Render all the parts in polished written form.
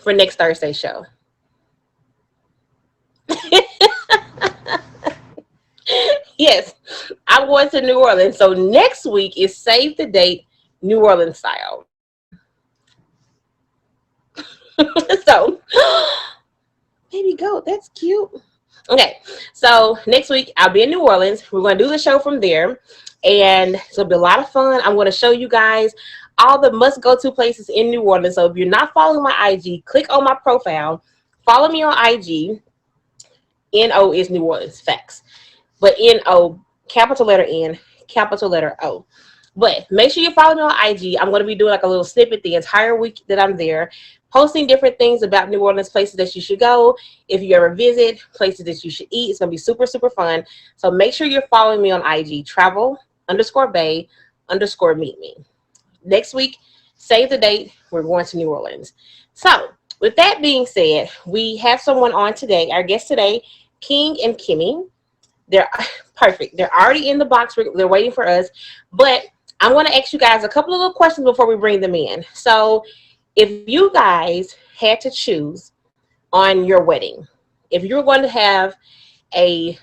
for next Thursday's show. Yes, I'm going to New Orleans. So next week is Save the Date New Orleans style. So, baby goat, that's cute. Okay, so next week I'll be in New Orleans. We're going to do the show from there, and it'll be a lot of fun. I'm going to show you guys all the must-go-to places in New Orleans. So if you're not following my IG, click on my profile, follow me on IG. NO is New Orleans, facts. But NO, capital letter N, capital letter O. But make sure you follow me on IG. I'm going to be doing like a little snippet the entire week that I'm there, posting different things about New Orleans, places that you should go. If you ever visit, places that you should eat. It's going to be super, super fun. So make sure you're following me on IG, travel_bae_meet me. Next week, save the date. We're going to New Orleans. So with that being said, we have someone on today, our guest today, King and Kimmy. They're perfect. They're already in the box. They're waiting for us. But I'm going to ask you guys a couple of little questions before we bring them in. So if you guys had to choose on your wedding, if you're going to have I'm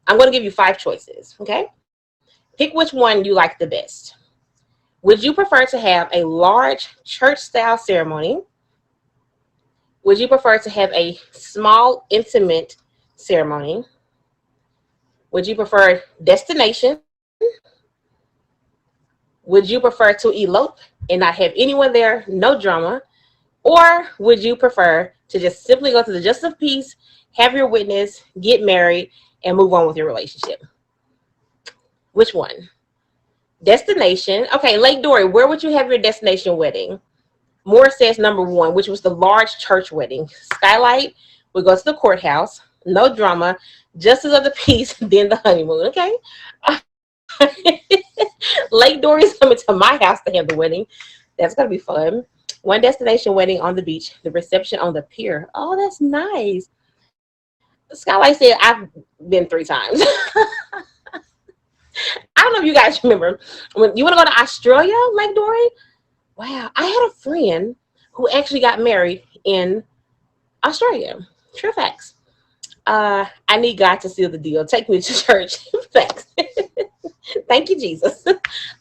going to give you 5 choices, okay? Pick which one you like the best. Would you prefer to have a large church-style ceremony? Would you prefer to have a small, intimate ceremony? Would you prefer destination? Would you prefer to elope and not have anyone there, no drama? Or would you prefer to just simply go to the justice of peace, have your witness, get married, and move on with your relationship? Which one? Destination. Okay, Lake Dory, where would you have your destination wedding? Moore says number 1, which was the large church wedding. Skylight, we go to the courthouse, no drama, justice of the peace, then the honeymoon, okay? Lake Dory's coming to my house to have the wedding. That's going to be fun. One destination wedding on the beach, the reception on the pier. Oh, that's nice. Skylight said, I've been 3 times. I don't know if you guys remember. When you want to go to Australia, Lake Dory? Wow. I had a friend who actually got married in Australia. True facts. I need God to seal the deal. Take me to church. Facts. Thank you, Jesus.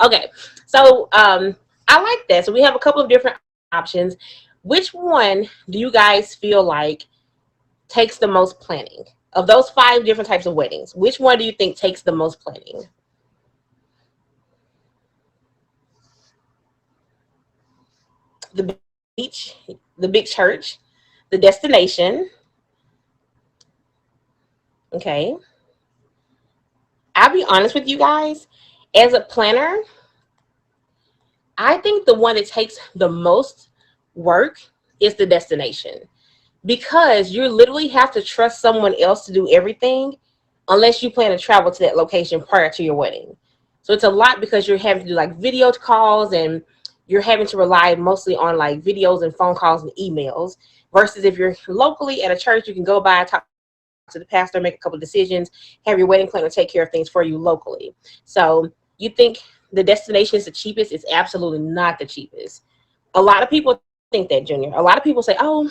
Okay. So I like that. So we have a couple of different options. Which one do you guys feel like takes the most planning? Of those 5 different types of weddings, which one do you think takes the most planning? The beach, the big church, the destination. Okay. I'll be honest with you guys. As a planner, I think the one that takes the most work is the destination, because you literally have to trust someone else to do everything unless you plan to travel to that location prior to your wedding. So it's a lot because you're having to do like video calls, and you're having to rely mostly on like videos and phone calls and emails, versus if you're locally at a church, you can go by, talk to the pastor, make a couple of decisions, have your wedding planner take care of things for you locally. So you think the destination is the cheapest? It's absolutely not the cheapest. A lot of people think that, Junior. A lot of people say, oh,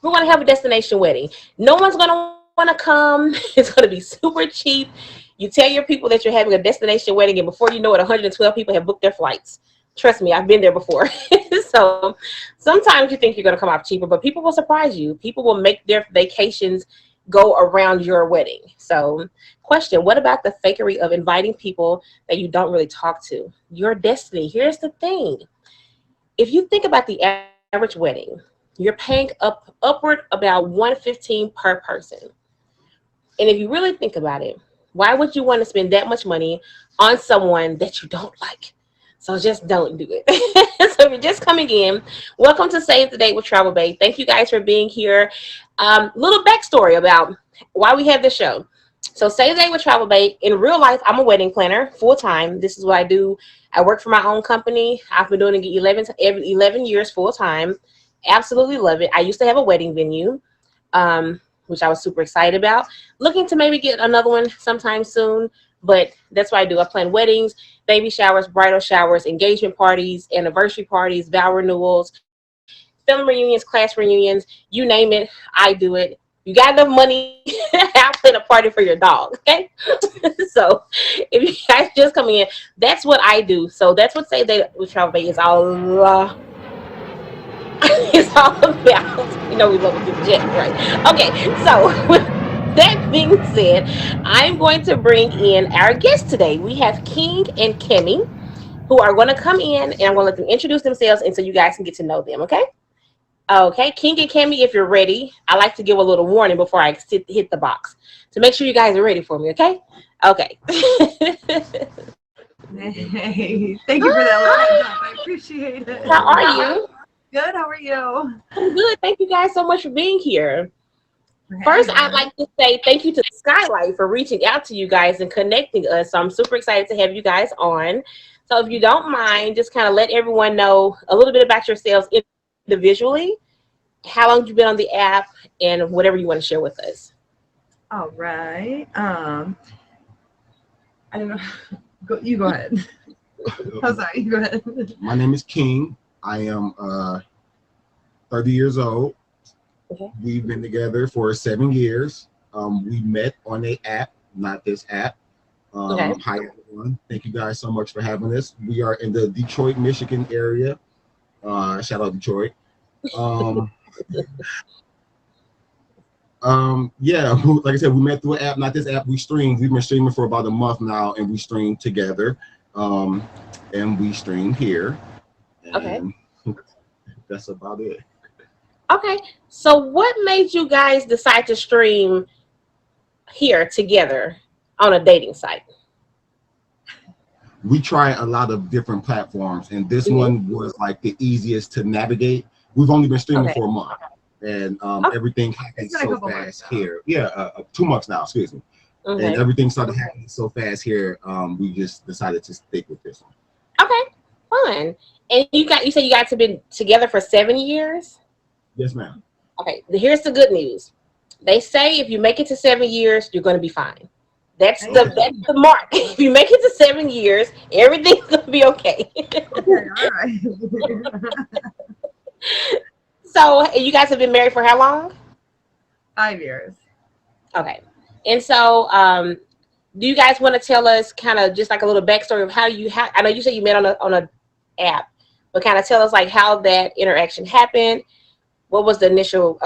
we're going to have a destination wedding. No one's going to want to come. It's going to be super cheap. You tell your people that you're having a destination wedding, and before you know it, 112 people have booked their flights. Trust me, I've been there before. So sometimes you think you're going to come out cheaper, but people will surprise you. People will make their vacations go around your wedding. So question, what about the fakery of inviting people that you don't really talk to? Your destiny. Here's the thing. If you think about the average wedding, you're paying upward about $115 per person. And if you really think about it, why would you want to spend that much money on someone that you don't like? So just don't do it. So if you're just coming in, welcome to Save the Date with Travel Bae. Thank you guys for being here. Little backstory about why we have this show. So Save the Date with Travel Bae. In real life, I'm a wedding planner full time. This is what I do. I work for my own company. I've been doing it 11 years full time. Absolutely love it. I used to have a wedding venue, which I was super excited about. Looking to maybe get another one sometime soon. But that's what I do. I plan weddings, baby showers, bridal showers, engagement parties, anniversary parties, vow renewals, family reunions, class reunions, you name it, I do it. You got enough money, I'll plan a party for your dog. Okay. So if you guys just come in, that's what I do. So that's what Say Day with Travel Bae is all it's all about. You know we love a good jet, right? Okay, so with that being said, I'm going to bring in our guest today. We have King and Kimmy who are going to come in, and I'm going to let them introduce themselves, and so you guys can get to know them. Okay. Okay, King and Kimmy, if you're ready, I like to give a little warning before I hit the box to make sure you guys are ready for me. Okay. Okay. Hey, thank you for that little heads up. I appreciate it. How are you? Good, how are you? I'm good. Thank you guys so much for being here. For First, having I'd me. like to say thank you to Skylight for reaching out to you guys and connecting us. So I'm super excited to have you guys on. So if you don't mind, just kind of let everyone know a little bit about yourselves individually, how long you've been on the app, and whatever you want to share with us. All right. I don't know. You go ahead. I'm sorry, you go ahead. My name is King. I am 30 years old. Okay. We've been together for 7 years. We met on a app, not this app. Okay. Hi everyone. Thank you guys so much for having us. We are in the Detroit, Michigan area. Shout out Detroit. Um, yeah, like I said, we met through an app, not this app. We streamed. We've been streaming for about a month now, and we stream together. And we stream here. Okay. And that's about it. Okay. So what made you guys decide to stream here together on a dating site? We try a lot of different platforms, and this Mhm. one was like the easiest to navigate. We've only been streaming Okay. for a month, and Oh, everything happened It's been a so couple months fast now. here. Yeah, 2 months now, excuse me. And okay. everything started happening so fast here. We just decided to stick with this one. Okay. Fun. And you said you guys have been together for 7 years? Yes, ma'am. Okay. Here's the good news. They say if you make it to 7 years, you're gonna be fine. That's the Okay. that's the mark. If you make it to 7 years, everything's gonna be okay. Okay, all right. So you guys have been married for how long? 5 years. Okay. And so do you guys want to tell us kind of just like a little backstory of how I know you said you met on a app, but kind of tell us like how that interaction happened. What was the initial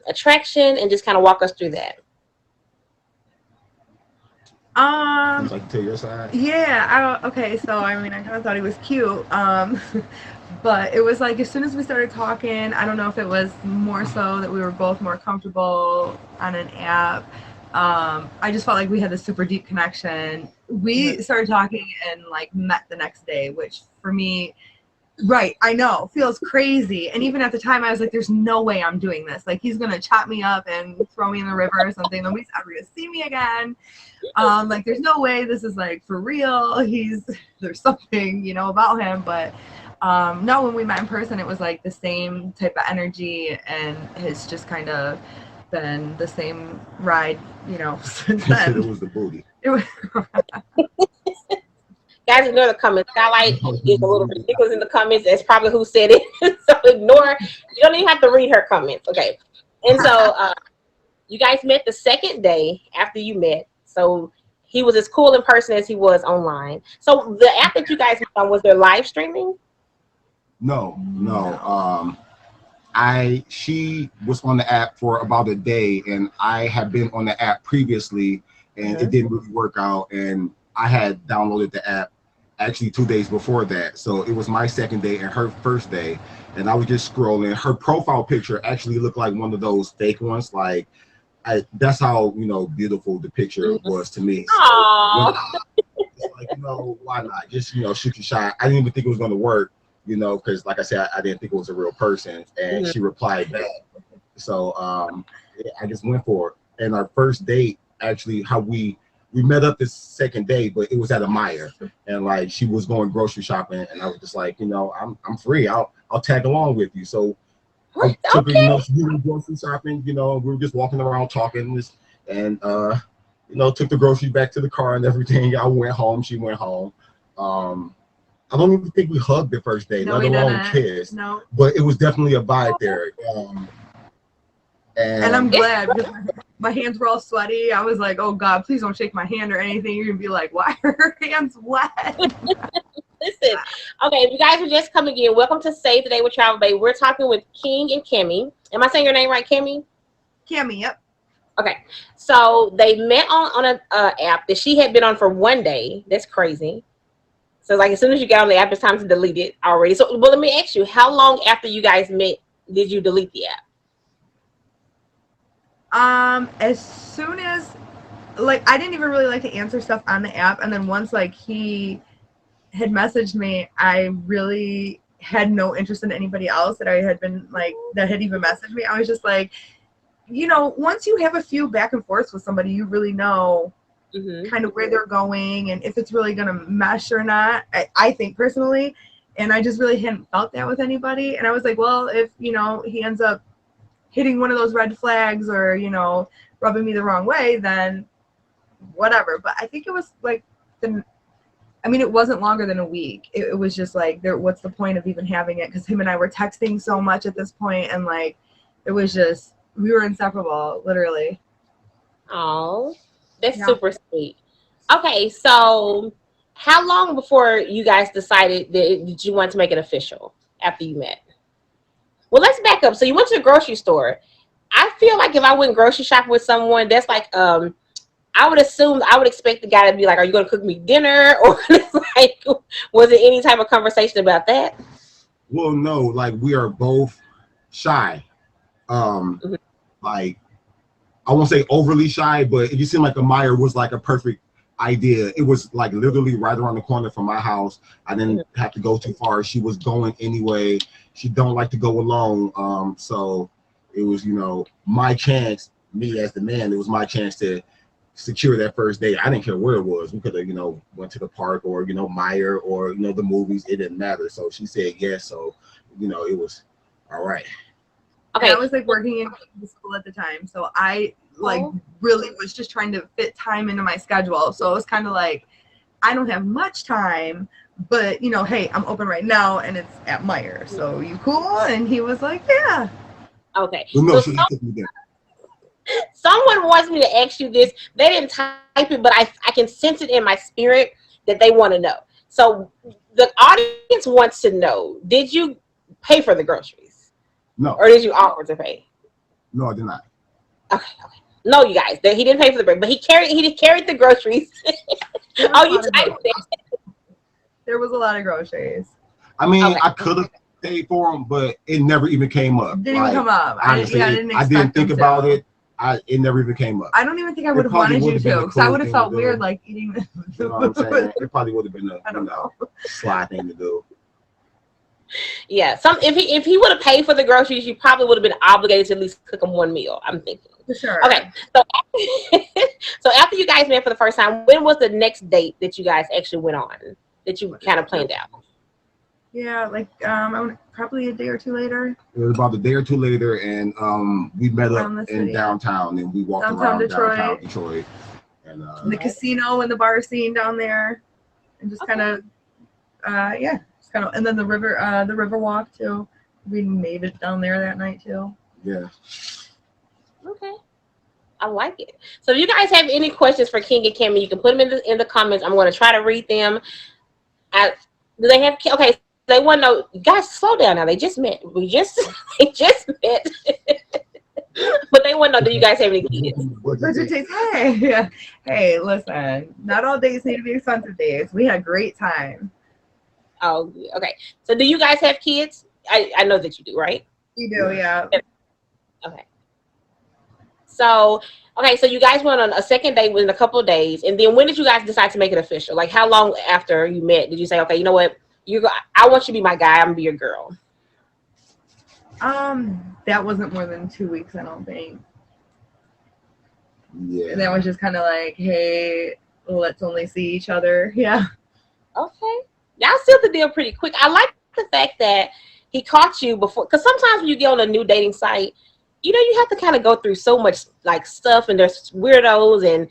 attraction, and just kind of walk us through that. Would you like to tell your side? Yeah, okay, so I mean, I kind of thought he was cute. But it was like as soon as we started talking, I don't know if it was more so that we were both more comfortable on an app. I just felt like we had this super deep connection. We started talking and like met the next day, which for me, right, I know, feels crazy. And even at the time, I was like, "There's no way I'm doing this. Like, he's gonna chop me up and throw me in the river or something. Nobody's ever gonna see me again. Like, there's no way this is like for real. There's something, about him." But no, when we met in person, it was like the same type of energy, and it's just kind of been the same ride, since He said it then. was the booty. It was, Guys, ignore the comments. Skylight is a little ridiculous in the comments. That's probably who said it. So ignore. You don't even have to read her comments. Okay. And so you guys met the second day after you met. So he was as cool in person as he was online. So the app that you guys met on, was there live streaming? No. no. She was on the app for about a day, and I had been on the app previously, and it didn't really work out. And I had downloaded the app actually 2 days before that, so it was my second day and her first day. And I was just scrolling. Her profile picture actually looked like one of those fake ones. Like, that's how beautiful the picture was to me. So when Oh, it's like, why not just shoot your shot? I didn't even think it was going to work, because like I said, I didn't think it was a real person. And she replied back, so yeah, I just went for it. And our first date, actually, how we met up this second day, but it was at a Meyer, and like she was going grocery shopping, and I was just like, I'm free. I'll tag along with you. So I took her, okay. we were grocery shopping, we were just walking around talking this, and took the groceries back to the car and everything. I went home, she went home. I don't even think we hugged the first day, No, let we alone didn't. kiss. No. But it was definitely a vibe there. And I'm And It's glad because my hands were all sweaty. I was like, oh God, please don't shake my hand or anything. You're going to be like, why are her hands wet? listen. Okay, if you guys are just coming in, welcome to Save the Day with Travel Bae. We're talking with King and Kimmy. Am I saying your name right, Kimmy? Cammy, yep. Okay, so they met on an app that she had been on for one day. That's crazy. So like as soon as you get on the app, it's time to delete it already. So well, let me ask you, how long after you guys met did you delete the app? As soon as, like, I didn't even really like to answer stuff on the app. And then once, like, he had messaged me, I really had no interest in anybody else that I had been, like, that had even messaged me. I was just like, once you have a few back and forths with somebody, you really know Mm-hmm. kind of where they're going and if it's really going to mesh or not, I think personally. And I just really hadn't felt that with anybody. And I was like, well, if, he ends up hitting one of those red flags or, rubbing me the wrong way, then whatever. But I think it was like, it wasn't longer than a week. It was just like, what's the point of even having it? Because him and I were texting so much at this point, and like, it was just, we were inseparable, literally. Oh, that's Yeah. super sweet. Okay, so how long before you guys decided that you wanted to make it official after you met? Well, let's back up. So you went to the grocery store. I feel like if I went grocery shopping with someone, that's like I would assume I would expect the guy to be like, "Are you going to cook me dinner?" Or it's like, was it any type of conversation about that? well, no, like we are both shy. Mhm. Like I won't say overly shy, but it just seemed like a Meyer was like a perfect idea. It was like literally right around the corner from my house. I didn't have to go too far. She was going anyway. She don't like to go alone. So it was, my chance, me as the man, it was my chance to secure that first date. I didn't care where it was. We could have, went to the park or, Meyer or, the movies. It didn't matter. So she said yes. So, it was all right. And I Okay. was like working in school at the time, so I like Oh, really was just trying to fit time into my schedule. So it was kind of like, I don't have much time, but hey, I'm open right now, and it's at Meyer. So you cool? And he was like, yeah. okay. But no, So she didn't cook me dinner. someone wants me to ask you this. They didn't type it, but I can sense it in my spirit that they want to know. So the audience wants to know: did you pay for the groceries, No, or did you offer to pay? no, I did not. Okay, okay. No, you guys, he didn't pay for the break, but he carried the groceries. There was Oh, a you lot of typed groceries. it. There was a lot of groceries. I mean, Okay. I could have paid for them, but it never even came up. Didn't even Like come up. honestly, I didn't I didn't expect think them about to. it. It never even came up. I don't even think I would It have probably wanted would you have been to, a because I cool would have thing to felt weird do. like eating You know what I'm saying? the It probably would have been I don't know. sly thing to do. Yeah. If he would have paid for the groceries, you probably would have been obligated to at least cook him one meal. I'm thinking. For Okay. sure. So so after you guys met for the first time, when was the next date that you guys actually went on that you kind of planned out? Yeah, like probably a day or two later, It was about a day or two later, and we met up around the in city. downtown, and we walked Downtown around downtown Detroit, Detroit, and the casino and the bar scene down there, and just kind Okay. of, yeah, just kind of, and then the river walk too. We made it down there that night too. yeah. Okay. I like it. So if you guys have any questions for King and Kimmy, you can put them in the comments. I'm going to try to read them. I, do they have? Okay, so they want to know. Guys, slow down now. They just met. We just they just met, but they want to know. Do you guys have any kids? Budget takes, hey, yeah. Hey, listen, not all dates need to be expensive dates. We had a great time. Oh, okay. So do you guys have kids? I know that you do, right? We do, yeah. Okay. So okay, so you guys went on a second date within a couple of days, and then when did you guys decide to make it official? Like how long after you met did you say, okay, you know what, I want you to be my guy, I'm gonna be your girl? That wasn't more than 2 weeks, I don't think. Yeah. And that was just kind of like, hey, let's only see each other. Yeah. Okay, y'all sealed the deal pretty quick. I like the fact that he caught you before, because sometimes when you get on a new dating site, you have to kind of go through so much like stuff, and there's weirdos, and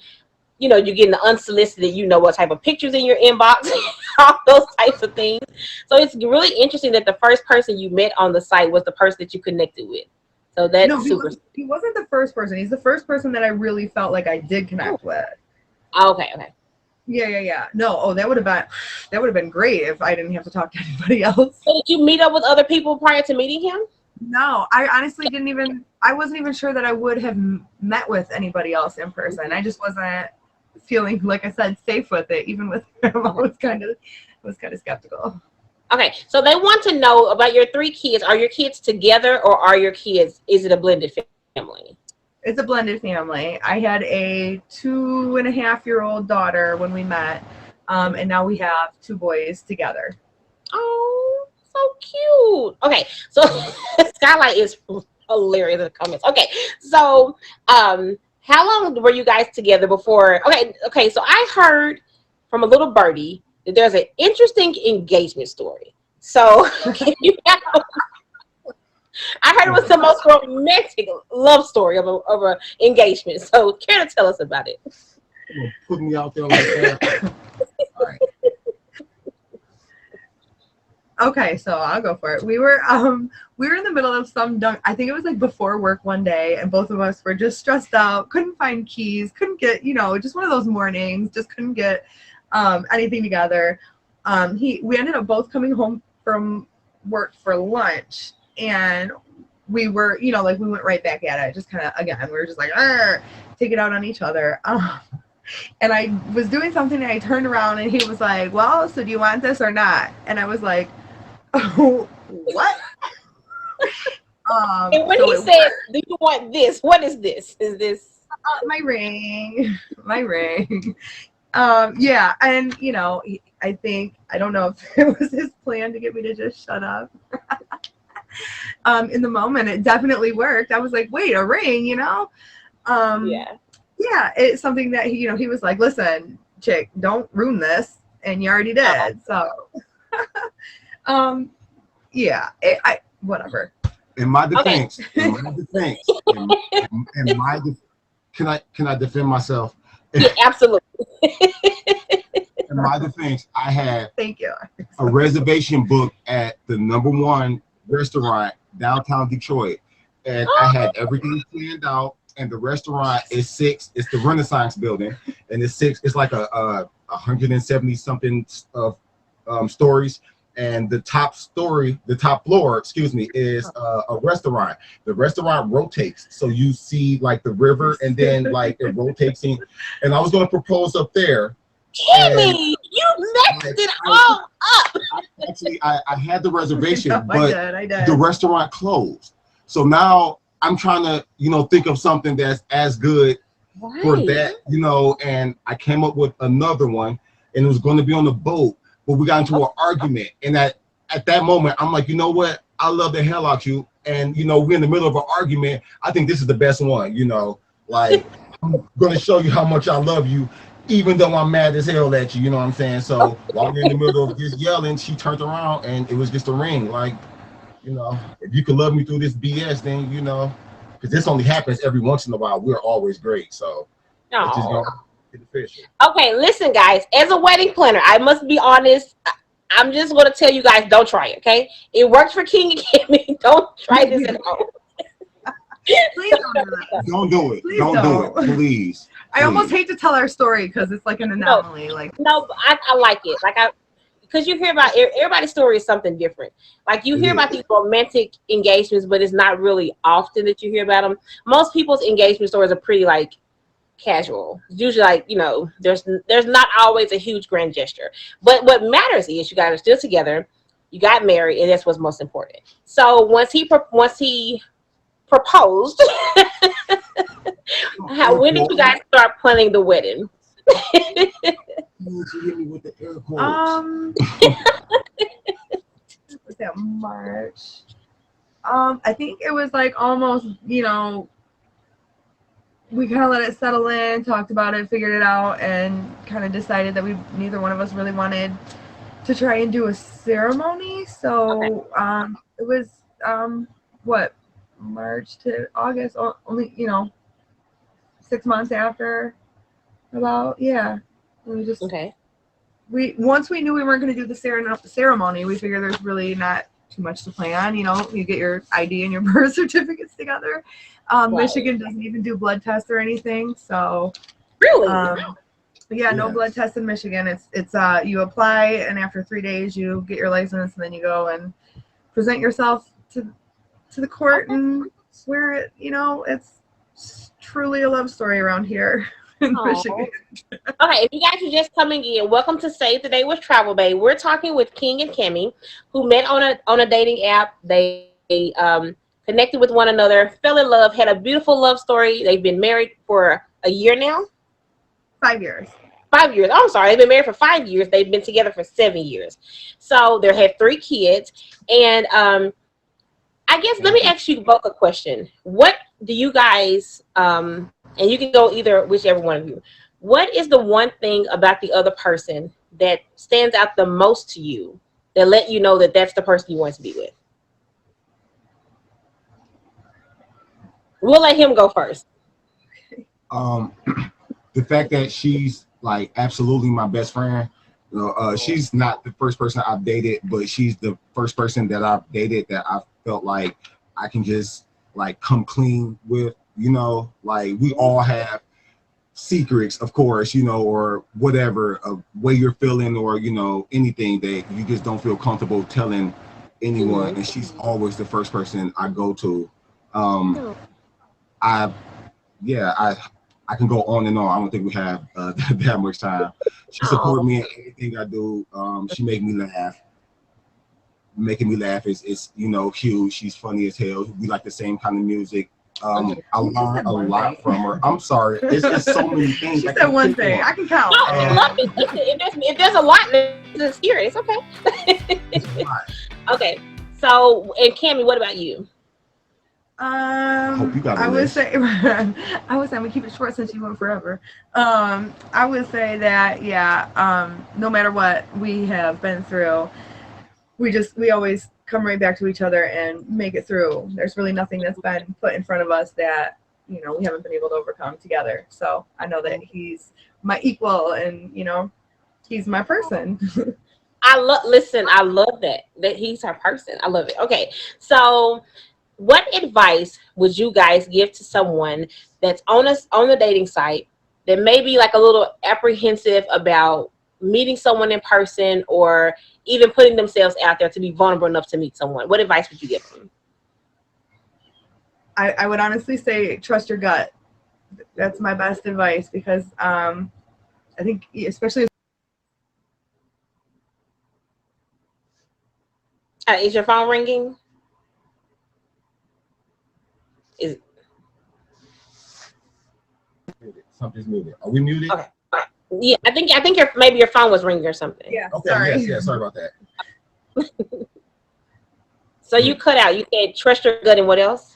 you're getting the unsolicited, what type of pictures in your inbox, all those types of things. So it's really interesting that the first person you met on the site was the person that you connected with. So No, that's super. he wasn't the first person. He's the first person that I really felt like I did connect with. Okay, okay. Yeah. No, that would have been great if I didn't have to talk to anybody else. So did you meet up with other people prior to meeting him? No, I honestly I wasn't even sure that I would have met with anybody else in person. I just wasn't feeling, like I said, safe with it. Even with him, I was kind of skeptical. Okay, so they want to know about your 3 kids. Are your kids together, or is it a blended family? It's a blended family. I had a 2.5-year-old daughter when we met, and now we have 2 boys together. Oh, so cute. Okay, so Skylight is hilarious in the comments. Okay, so how long were you guys together before? Okay, so I heard from a little birdie that there's an interesting engagement story. So I heard it was the most romantic love story of a engagement. So care to tell us about it? Put me out there like that. All right. Okay, so I'll go for it. We were in the middle of I think it was like before work one day, and both of us were just stressed out, couldn't find keys, couldn't get, just one of those mornings, just couldn't get anything together. We ended up both coming home from work for lunch, and we were, like we went right back at it, just kind of, again, we were just like, take it out on each other. And I was doing something, and I turned around, and he was like, well, so do you want this or not? And I was like, oh, what? And when he said, do you want this? What is this? Is this my ring? My ring. Yeah, and I don't know if it was his plan to get me to just shut up. In the moment, it definitely worked. I was like, wait, a ring, yeah. Yeah, it's something that he was like, listen, chick, don't ruin this, and you already did. So, yeah, whatever. In my defense, can I defend myself? Yeah, absolutely. In my defense, I had Thank you. a reservation booked at the #1 restaurant downtown Detroit, and I had everything planned out. And the restaurant is 6. It's the Renaissance building, and it's 6. It's like a 170 something of stories. And the top floor, is a restaurant. The restaurant rotates, so you see like the river, and then like it rotates in. And I was going to propose up there. Kimmy, you messed it all up. I had the reservation, no, but I did. The restaurant closed. So now I'm trying to, think of something that's as good for that, and I came up with another one, and it was going to be on the boat, but we got into an argument. And at that moment, I'm like, you know what? I love the hell out you. And, we're in the middle of an argument. I think this is the best one, like, I'm going to show you how much I love you, even though I'm mad as hell at you, you know what I'm saying? So while we're in the middle of just yelling, she turned around, and it was just a ring. Like, if you can love me through this BS, then, because this only happens every once in a while. We're always great. So it's just going to be official. Okay, listen, guys. As a wedding planner, I must be honest. I'm just going to tell you guys, don't try it, okay? It worked for King and Kimmy. Don't try this at home. Please don't do that. Don't do it. Please Don't do it. Please. I almost hate to tell our story because it's like an anomaly. No, I like it. Because you hear about everybody's story is something different. Like you hear about these romantic engagements, but it's not really often that you hear about them. Most people's engagement stories are pretty like casual. It's usually like, there's not always a huge grand gesture. But what matters is you guys are still together, you got married, and that's what's most important. So once he proposed, when did you guys start planning the wedding? Was that March? I think it was like almost, we kind of let it settle in, talked about it, figured it out, and kind of decided that neither one of us really wanted to try and do a ceremony. So it was March to August, only 6 months after. about, yeah. We just Okay. we once we knew we weren't going to do the ceremony, we figured there's really not too much to plan. You know, you get your ID and your birth certificates together. Right. Michigan doesn't even do blood tests or anything, so Really? um, yeah, no blood Yes. tests in Michigan. It's you apply, and after 3 days you get your license, and then you go and present yourself to the court Okay. and swear it. You know, it's truly a love story around here in Michigan. Oh. Okay, if you guys are just coming in, welcome to Save the Day with Travel Bae. We're talking with King and Kimmy, who met on a dating app. They connected with one another, fell in love, had a beautiful love story. They've been married for a year now. 5 years. 5 years. Oh, I'm sorry. They've been married for 5 years. They've been together for 7 years. So they have 3 kids. And I guess let me ask you both a question. What do you guys, and you can go either whichever one of you. What is the one thing about the other person that stands out the most to you that let you know that that's the person you want to be with? We'll let him go first. Um, the fact that she's like absolutely my best friend. You know, she's not the first person I've dated, but she's the first person that I've dated that I felt like I can just like come clean with. You know, like we all have secrets, of course, you know, or whatever, of way you're feeling, or you know, anything that you just don't feel comfortable telling anyone. Mm-hmm. And she's always the first person I go to. Um, I yeah, I can go on and on. I don't think we have that much time. She support Oh, me in everything I do. She make me laugh. Making me laugh is you know huge. She's funny as hell. We like the same kind of music. I She learn said a one lot thing. from her. I'm sorry. It's so many things She I said can't one pick thing. on. I can count, no, I love and it. Listen, if there's a lot, let's hear it. It's okay. It's a lot. Okay. So, and Cammy, what about you? I hope you got a I would list. say I would say I'm gonna keep it short since you went forever. I would say that yeah. No matter what we have been through, we always come right back to each other and make it through. There's really nothing that's been put in front of us that we haven't been able to overcome together. So I know that he's my equal, and he's my person. Listen, I love that he's her person. I love it. Okay. So, what advice would you guys give to someone that's on the dating site that may be like a little apprehensive about meeting someone in person or even putting themselves out there to be vulnerable enough to meet someone? What advice would you give them? I would honestly say trust your gut. That's my best advice because I think especially Is your phone ringing? Is Something's muted. Are we muted? okay. Yeah, I think maybe your phone was ringing or something. yeah. Okay. Yes. Sorry. Yes. Sorry about that. So you cut out. You said trust your gut and what else?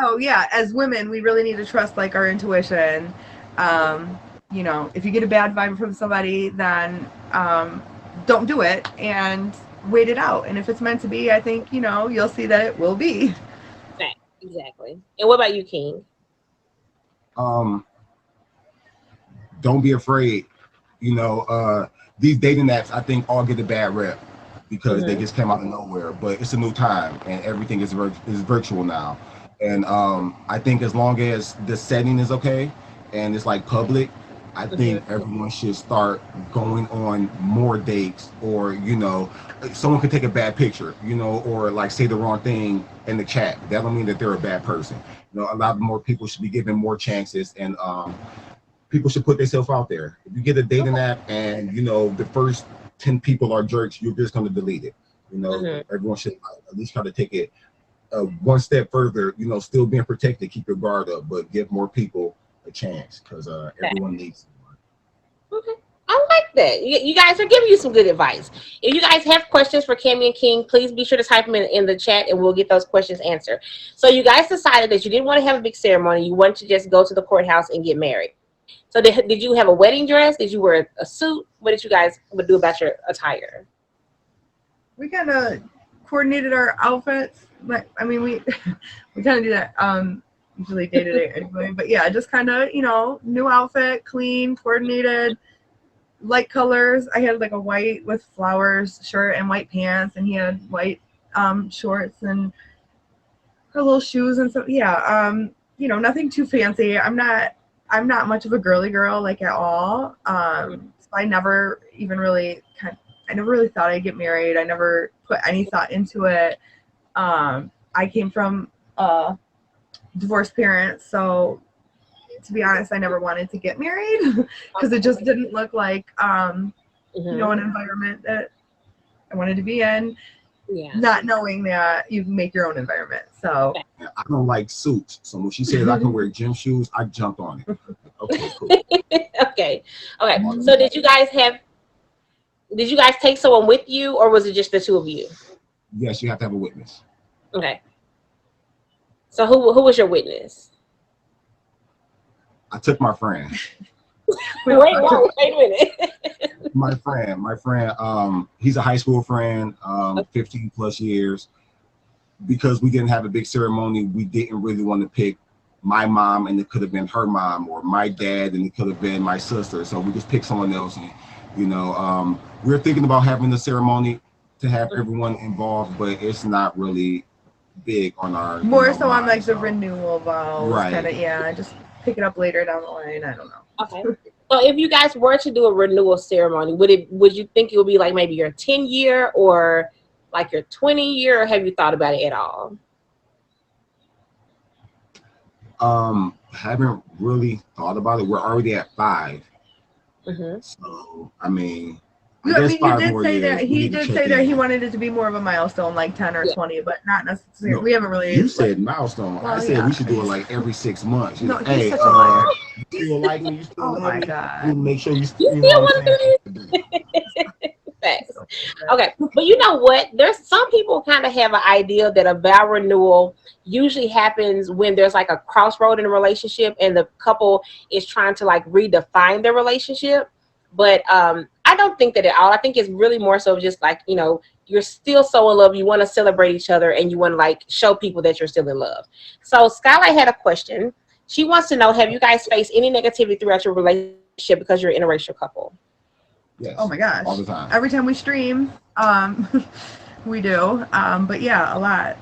Oh yeah, as women, we really need to trust like our intuition. Um, if you get a bad vibe from somebody, then don't do it and wait it out. And if it's meant to be, I think you'll see that it will be. Exactly. And what about you, King? Um, don't be afraid. You know, these dating apps, I think, all get a bad rep because they Mm-hmm. just came out of nowhere. But it's a new time, and everything is virtual now. And I think as long as the setting is okay and it's like public, I think Mm-hmm. everyone should start going on more dates. Or someone can take a bad picture, or like say the wrong thing in the chat. That don't mean that they're a bad person. A lot more people should be given more chances, and people should put themselves out there. If you get a dating app and the first 10 people are jerks, you're just going to delete it. Mm-hmm. Everyone should at least try to take it one step further. Still being protected, keep your guard up, but give more people a chance because everyone needs someone. Okay. I like that. You guys are giving you some good advice. If you guys have questions for Cammy and King, please be sure to type them in the chat and we'll get those questions answered. So you guys decided that you didn't want to have a big ceremony. You wanted to just go to the courthouse and get married. So did you have a wedding dress? Did you wear a suit? What did you guys do about your attire? We kind of coordinated our outfits. Like, I mean, we we kind of do that. usually dated it anyway. But yeah, just kind of, new outfit, clean, coordinated, light colors. I had like a white with flowers shirt and white pants, and he had white shorts and her little shoes and so yeah. Nothing too fancy. I'm not much of a girly girl like at all. So I never even really I never really thought I'd get married. I never put any thought into it. I came from divorced parents, so to be honest, I never wanted to get married because it just didn't look like an environment that I wanted to be in. Yeah. Not knowing that you make your own environment. So I don't like suits. So when she said I can wear gym shoes, I jumped on it. Okay, cool. Okay. So did you guys take someone with you, or was it just the two of you? Yes, you have to have a witness. Okay. So who was your witness? I took my friend. Wait a minute. My friend, he's a high school friend, 15 plus years. Because we didn't have a big ceremony, we didn't really want to pick my mom, and it could have been her mom, or my dad, and it could have been my sister. So we just picked someone else. And, we're thinking about having a ceremony to have everyone involved, but it's not really big on our more so on like the renewal vows, right? Kind of, yeah. Just pick it up later down the line. I don't know. Okay. So if you guys were to do a renewal ceremony, would you think it would be like maybe your 10-year or like your 20-year, or have you thought about it at all? Haven't really thought about it. We're already at 5. Mm-hmm. So I mean, he did say that he wanted it to be more of a milestone, like 10 or 20, but not necessarily. No, we haven't really. You said milestone. Well, I said we should do it like every 6 months. No, he's such a liar. You still like me? You still love me? Oh my God! Make sure you still want to do this. Thanks. Okay, but you know what? There's some people kind of have an idea that a vow renewal usually happens when there's like a crossroad in a relationship and the couple is trying to like redefine their relationship. But I don't think that at all. I think it's really more so just like, you're still so in love. You want to celebrate each other and you want to like show people that you're still in love. So Skylight had a question. She wants to know, have you guys faced any negativity throughout your relationship because you're an interracial couple? Yes. Oh my gosh. All the time. Every time we stream, we do. But yeah, a lot.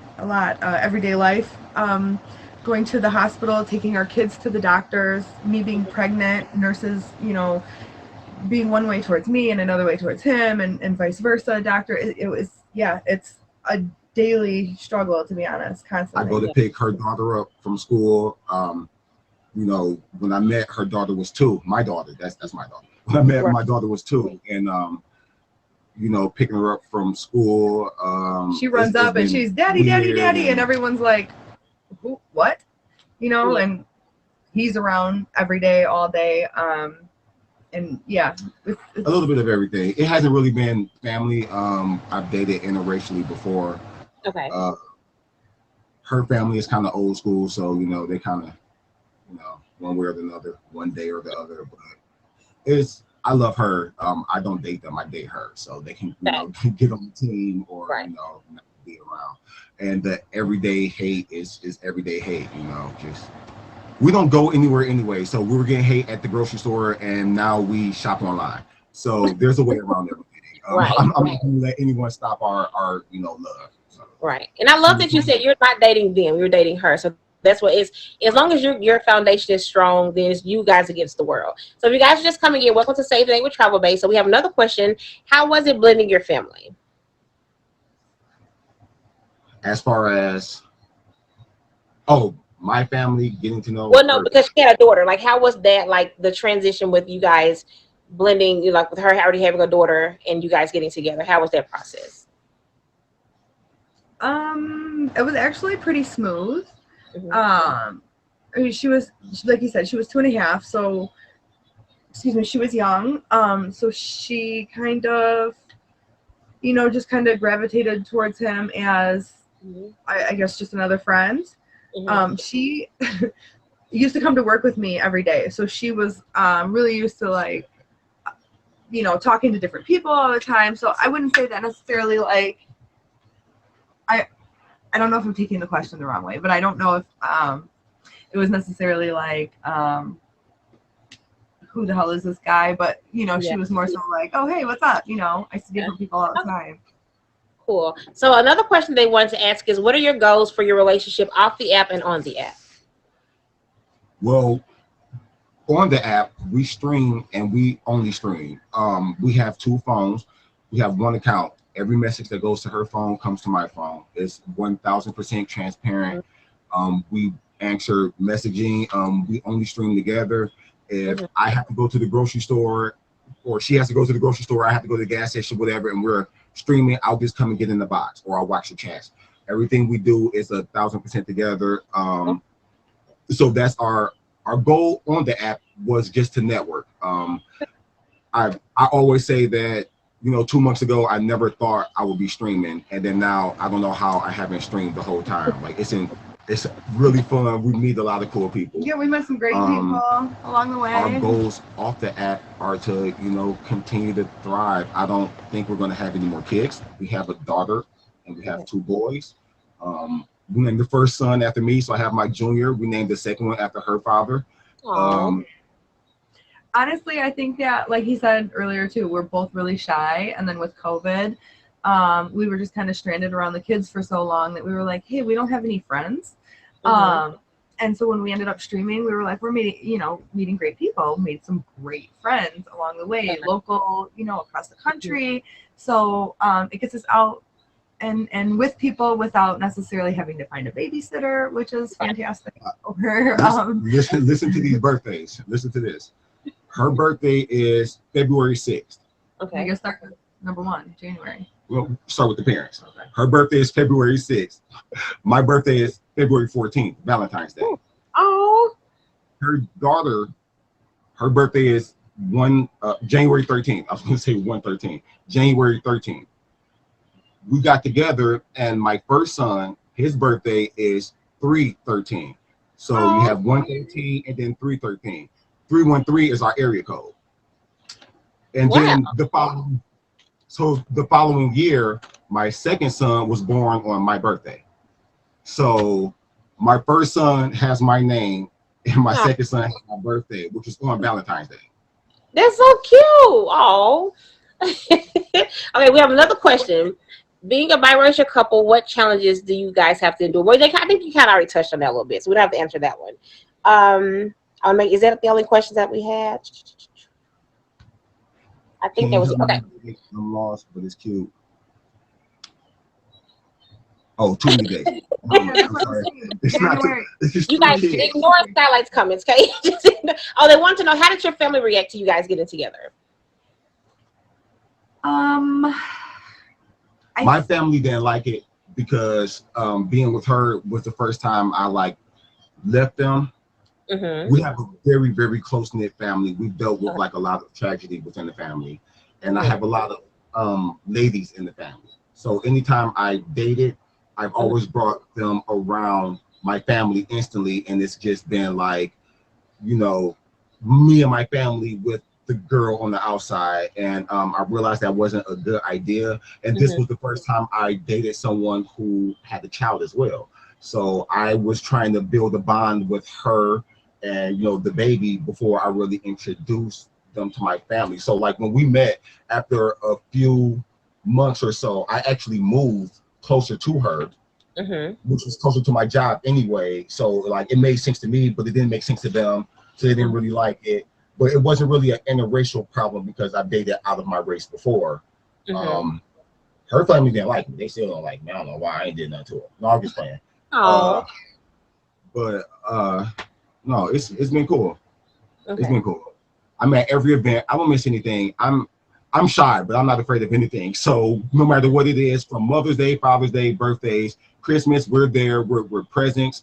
Everyday life. Going to the hospital, taking our kids to the doctors, me being pregnant, nurses, being one way towards me and another way towards him, and vice versa. Doctor, it's a daily struggle, to be honest, constantly. I go to pick her daughter up from school. When I met, her daughter was 2. My daughter, that's my daughter. When I met, my daughter was 2, and picking her up from school. She runs up and she's daddy, and everyone's like, who, what? And he's around every day, all day. And yeah, it's a little bit of everything. It hasn't really been family. I've dated interracially before. Okay. Her family is kind of old school, so they kind of, one way or the other, one day or the other. But I love her. I don't date them. I date her, so they can get on the team or not be around. And the everyday hate is everyday hate. Just. We don't go anywhere anyway, so we were getting hate at the grocery store, and now we shop online. So there's a way around everything. I'm not going to let anyone stop our love. So. Right, and I love that you said you're not dating them; you're dating her. So that's what it's. As long as your foundation is strong, then it's you guys against the world. So if you guys are just coming in, welcome to Save the Day with Travel Bae. So we have another question: how was it blending your family? As far as my family getting to know. Well, no, because she had a daughter. Like, how was that? Like the transition with you guys blending, like with her already having a daughter and you guys getting together. How was that process? It was actually pretty smooth. Mm-hmm. I mean, she was, like you said, she was 2.5. So, she was young. So she kind of, just kind of gravitated towards him as, I guess, just another friend. Mm-hmm. She used to come to work with me every day, so she was really used to like, talking to different people all the time. So I wouldn't say that necessarily like, I don't know if I'm taking the question the wrong way, but I don't know if it was necessarily like, who the hell is this guy? But you know, Yeah. she was more so like, oh hey, what's up? You know, I see Yeah. different people all the Okay, time. cool. So another question they wanted to ask is, what are your goals for your relationship off the app and on the app? Well, on the app, we stream and we only stream. We have two phones. We have one account. Every message that goes to her phone comes to my phone. It's 1000% transparent. We answer messaging. We only stream together. If Mm-hmm. I have to go to the grocery store, or she has to go to the grocery store, I have to go to the gas station, whatever, and we're streaming, I'll just come and get in the box, or I'll watch the chats. Everything we do is 1000% together. So that's our goal on the app was just to network. I always say that, 2 months ago I never thought I would be streaming, and then now I don't know how I haven't streamed the whole time. Like it's really fun. We meet a lot of cool people. Yeah, we met some great people along the Our way. goals off the app are to continue to thrive. I don't think we're going to have any more kids. We have a daughter and we have two boys. We named the first son after me, so I have my junior. We named the second one after her father. Aww. Honestly, I think that, like he said earlier too, we're both really shy, and then with COVID, we were just kind of stranded around the kids for so long that we were like, hey, we don't have any friends. Mm-hmm. And so when we ended up streaming, we were like, we're meeting great people, made some great friends along the way, local, across the country. So it gets us out and with people without necessarily having to find a babysitter, which is fantastic. Listen to these birthdays. Listen to this. Her birthday is February 6th. Okay. You can start with number 1, January. We'll start with the parents. Okay. Her birthday is February 6th. My birthday is February 14th, Valentine's Day. Oh. Her daughter, her birthday is January 13th. I was going to say 1/13. January 13th. We got together, and my first son, his birthday is 3/13. So you have 1/13 and then 3/13. 313 is our area code. And then the following year, my second son was born on my birthday. So my first son has my name, and my second son has my birthday, which is on Valentine's Day. That's so cute. Oh. Okay, we have another question. Being a biracial couple, what challenges do you guys have to endure? Well, I think you kind of already touched on that a little bit, so we don't have to answer that one. Is that the only questions that we had? I think that was okay. I'm lost, but it's cute. Oh, too many days. I'm sorry. It's not you guys ignore Skylight's comments, okay? Oh, they want to know, how did your family react to you guys getting together? My family didn't like it because being with her was the first time I left them. Mm-hmm. We have a very, very close-knit family. We've dealt with a lot of tragedy within the family, and I have a lot of ladies in the family. So anytime I dated, I've always brought them around my family instantly, and it's just been me and my family with the girl on the outside, and I realized that wasn't a good idea. And this was the first time I dated someone who had a child as well. So I was trying to build a bond with her and the baby before I really introduced them to my family. So when we met, after a few months or so, I actually moved closer to her, which was closer to my job anyway. So it made sense to me, but it didn't make sense to them. So they didn't really like it. But it wasn't really an interracial problem because I dated out of my race before. Her family didn't like me. They still don't like me. I don't know why. I ain't did nothing to her. No, I'm just playing. But no, it's been cool. It's been cool. I'm at every event. I don't miss anything. I'm shy, but I'm not afraid of anything. So no matter what it is, from Mother's Day, Father's Day, birthdays, Christmas, we're there. We're presents.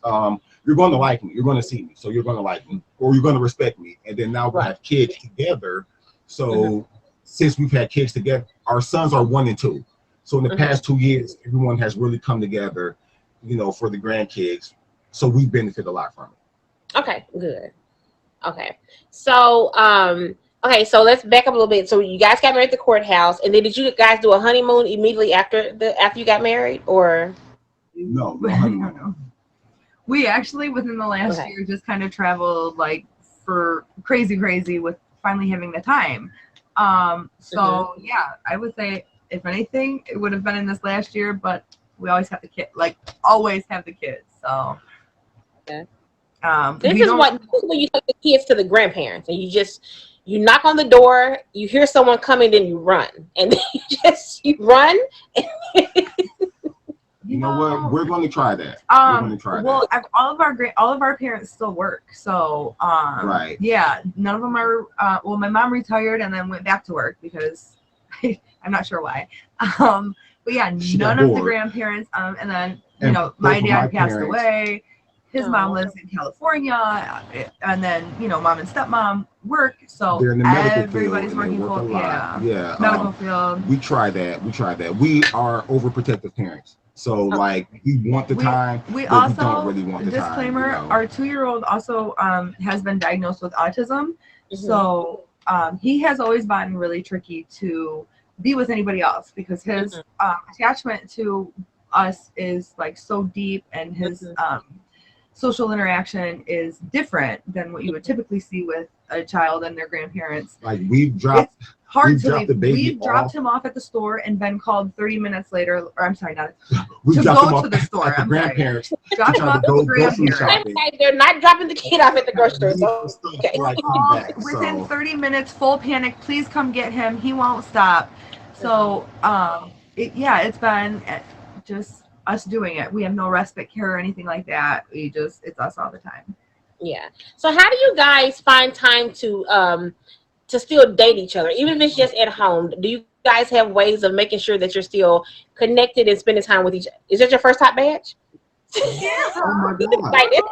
You're going to like me. You're going to see me. So you're going to like me, or you're going to respect me. And then now we have kids together. So since we've had kids together, our sons are 1 and 2. So in the past 2 years, everyone has really come together, for the grandkids. So we benefit a lot from it. Okay, good. Okay. So, so let's back up a little bit. So you guys got married at the courthouse, and then did you guys do a honeymoon immediately after you got married, or? No. We actually within the last Okay. year just kind of traveled like for crazy with finally having the time. Hmm. So yeah, I would say if anything, it would have been in this last year, but we always have the kid, like always have the kids. So Okay. we don't. This is when you take the kids to the grandparents, and you knock on the door, you hear someone coming, then you run, and then you run. You know what? We're going to try that. We're going to try Well, that. all of our parents still work, so Right. yeah, none of them are. Well, my mom retired and then went back to work because I'm not sure why. But yeah, She got none of the bored. grandparents. And then And my both of my dad passed parents, away. His mom Oh, lives in California, and then mom and stepmom work, so they're in the medical field everybody's and they working work a full. lot. Yeah, Yeah. medical field. We try that. We try that. We are overprotective parents. So okay. like we want the we time, we but we don't also, really want the time, you disclaimer, know. our 2-year-old also has been diagnosed with autism, Hmm. so he has always been really tricky to be with anybody else because his Hmm. attachment to us is like so deep, and his Hmm. social interaction is different than what you would typically see with a child and their grandparents. Like It's hard we've to dropped leave. the baby We've dropped off. him off at the store and been called 30 minutes later, or I'm sorry, not We've to dropped them go off to the store. at the I'm sorry. grandparents to Dropped him try to off at the go grocery grandparents. shopping. They're not dropping the kid off at the Trying grocery to store. leave some So stuff okay. to We're like come called back. within So 30 minutes, full panic. Please come get him. He won't stop. Mhm. So, it's been just us doing it. We have no respite care or anything like that. It's us all the time. Yeah. So how do you guys find time to still date each other, even if it's just at home? Do you guys have ways of making sure that you're still connected and spending time with each other? Is that your first hot badge? oh my He's God. excited.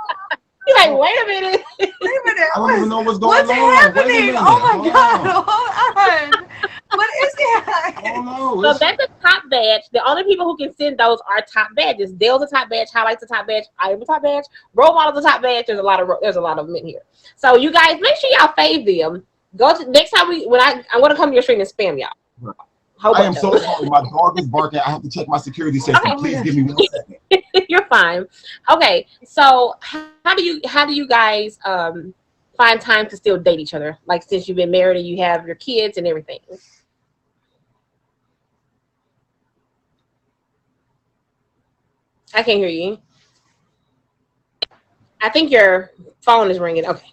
He's like, Oh, wait a minute. Wait a minute. I don't even know what's going What's on. Wait a happening? Oh minute. my Hold on. God. Hold on. What is I that? don't know. So It's that's a top badge. The only people who can send those are top badges. Dale's a top badge. Highlights a top badge. I am a top badge. Role model's a top badge. There's a lot of them in here. So you guys make sure y'all fave them. Go to next time I'm gonna come to your stream and spam y'all. A whole I am bunch of so them. sorry. My dog is barking. I have to check my security system. Okay, Oh my Please gosh. give me 1 second. you're fine. Okay, so how do you guys find time to still date each other? Like since you've been married and you have your kids and everything. I can't hear you. I think your phone is ringing. Okay.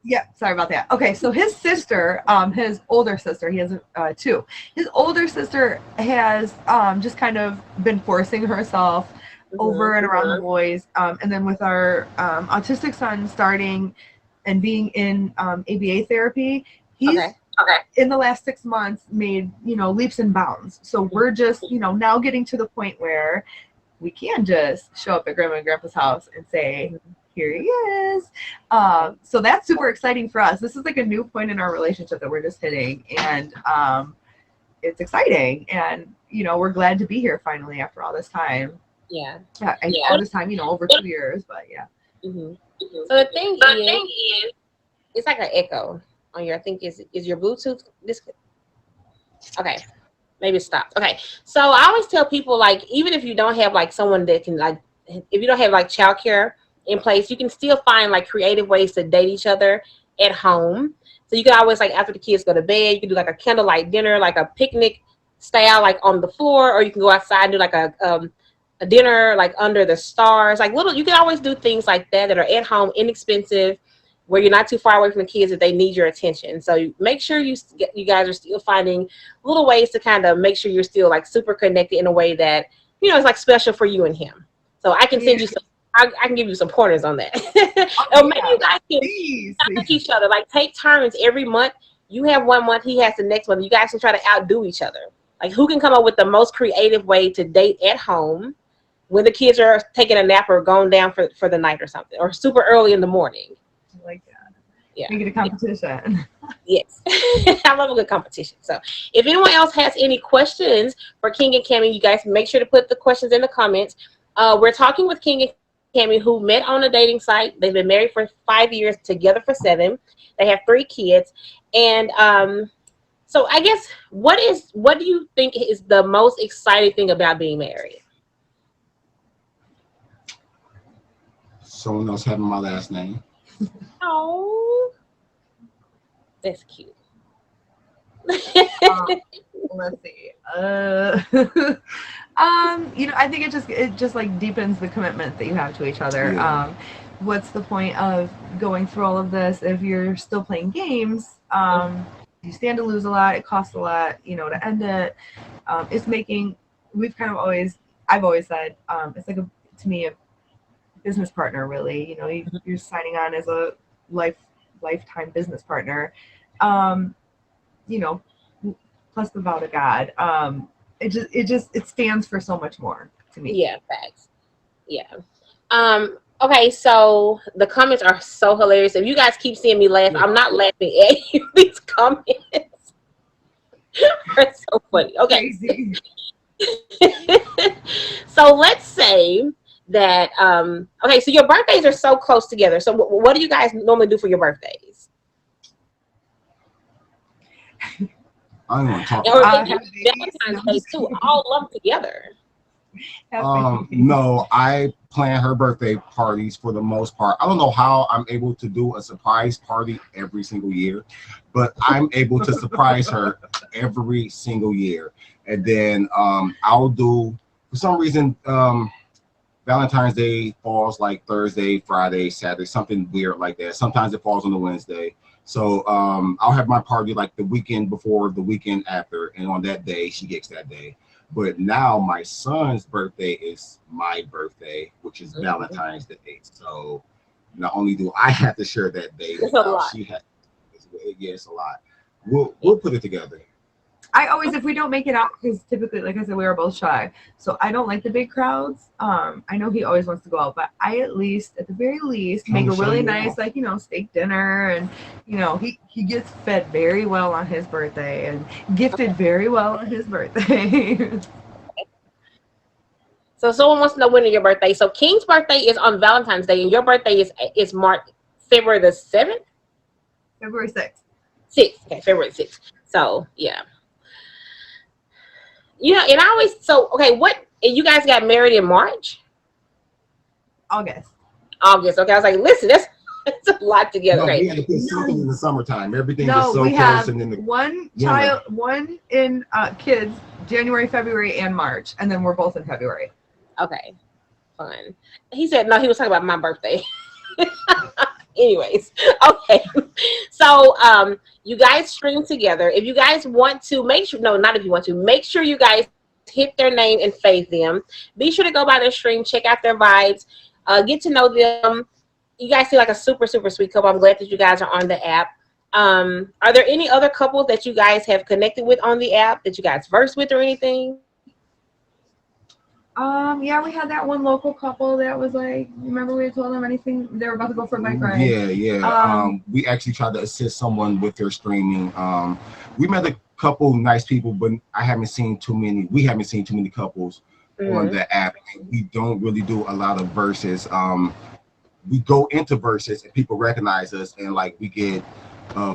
Yeah, sorry about that. Okay, so his sister, his older sister, he has two. His older sister has just kind of been forcing herself over Hmm. and around the boys, and then with our autistic son starting and being in ABA therapy, he's Okay. Okay. in the last 6 months made leaps and bounds. So we're just now getting to the point where we can just show up at grandma and grandpa's house and say, here he is. So that's super exciting for us. This is like a new point in our relationship that we're just hitting, and it's exciting. And we're glad to be here finally after all this time. Yeah. All this time, over 2 years, but yeah. Hmm. So the thing is, it's like an echo on your. I think is your Bluetooth this. Okay, maybe it stopped. Okay, so I always tell people like even if you don't have like someone that can like if you don't have like childcare in place, you can still find like creative ways to date each other at home. So you can always like after the kids go to bed, you can do like a candlelight dinner, like a picnic style, like on the floor, or you can go outside and do like a dinner like under the stars, like little. You can always do things like that are at home, inexpensive, where you're not too far away from the kids if they need your attention. So make sure you guys are still finding little ways to kind of make sure you're still like super connected in a way that it's like special for you and him. So I can Yeah. send you some. I can give you some pointers on that. Oh Or maybe yeah. you guys can Please. like each other. Like take turns every month. You have 1 month, he has the next month. You guys can try to outdo each other. Like who can come up with the most creative way to date at home when the kids are taking a nap or going down for the night or something, or super early in the morning. I like that. Yeah. Make it a competition. Yes. I love a good competition. So if anyone else has any questions for King and Cammy, you guys make sure to put the questions in the comments. We're talking with King and Cammy who met on a dating site. They've been married for 5 years, together for 7. They have 3 kids. And so I guess what do you think is the most exciting thing about being married? someone else having my last name. Oh, that's cute. Let's see. I think it just like deepens the commitment that you have to each other. Yeah. What's the point of going through all of this if you're still playing games? You stand to lose a lot. It costs a lot, to end it. It's making. We've kind of always. I've always said it's like to me a business partner. Really, you're signing on as a lifetime business partner. Um, you know, plus the vow to God. It stands for so much more to me. Yeah, facts. Yeah. Okay, so the comments are so hilarious. If you guys keep seeing me laugh, I'm not laughing at you. These comments are so funny. Okay. Crazy. So let's say that okay, so your birthdays are so close together. So what do you guys normally do for your birthdays? I don't want to talk Or about they it. do Valentine's Day too, all lumped together. No, I plan her birthday parties for the most part. I don't know how I'm able to do a surprise party every single year, but I'm able to surprise her every single year. And then I'll do, for some reason, Valentine's Day falls like Thursday, Friday, Saturday, something weird like that. Sometimes it falls on a Wednesday. So I'll have my party like the weekend before, the weekend after, and on that day she gets that day. But now my son's birthday is my birthday, which is Valentine's Day. So not only do I have to share that day, It's but a now lot. she has. Yeah, it's a lot. We'll put it together. I always, if we don't make it out, because typically, like I said, we are both shy, so I don't like the big crowds. I know he always wants to go out, but I at the very least, make a really nice, like, steak dinner, and he gets fed very well on his birthday and gifted very well on his birthday. So someone wants to know when is your birthday. So King's birthday is on Valentine's Day, and your birthday is March February the 7th? February 6th. 6th. Okay, February 6th. So yeah. And I always okay, you guys got married in March? August. August. Okay, I was like, listen, that's a lot together. No, Okay. we had to put something in the summertime. Everything No, is so we close, have and then the one child, one in kids, January, February, and March, and then we're both in February. Okay. Fun. He said no, he was talking about my birthday. Anyways, okay. So you guys stream together. If you guys want to make sure, no, not if you want to, make sure you guys hit their name and fave them. Be sure to go by their stream, check out their vibes, get to know them. You guys seem like a super, super sweet couple. I'm glad that you guys are on the app. Are there any other couples that you guys have connected with on the app that you guys versed with or anything? Yeah, we had that one local couple that was like, remember we had told them anything they were about to go for a bike ride. Yeah. We actually tried to assist someone with their streaming. We met a couple nice people, but I haven't seen too many. We haven't seen too many couples on the app. We don't really do a lot of verses. We go into verses and people recognize us, and like we get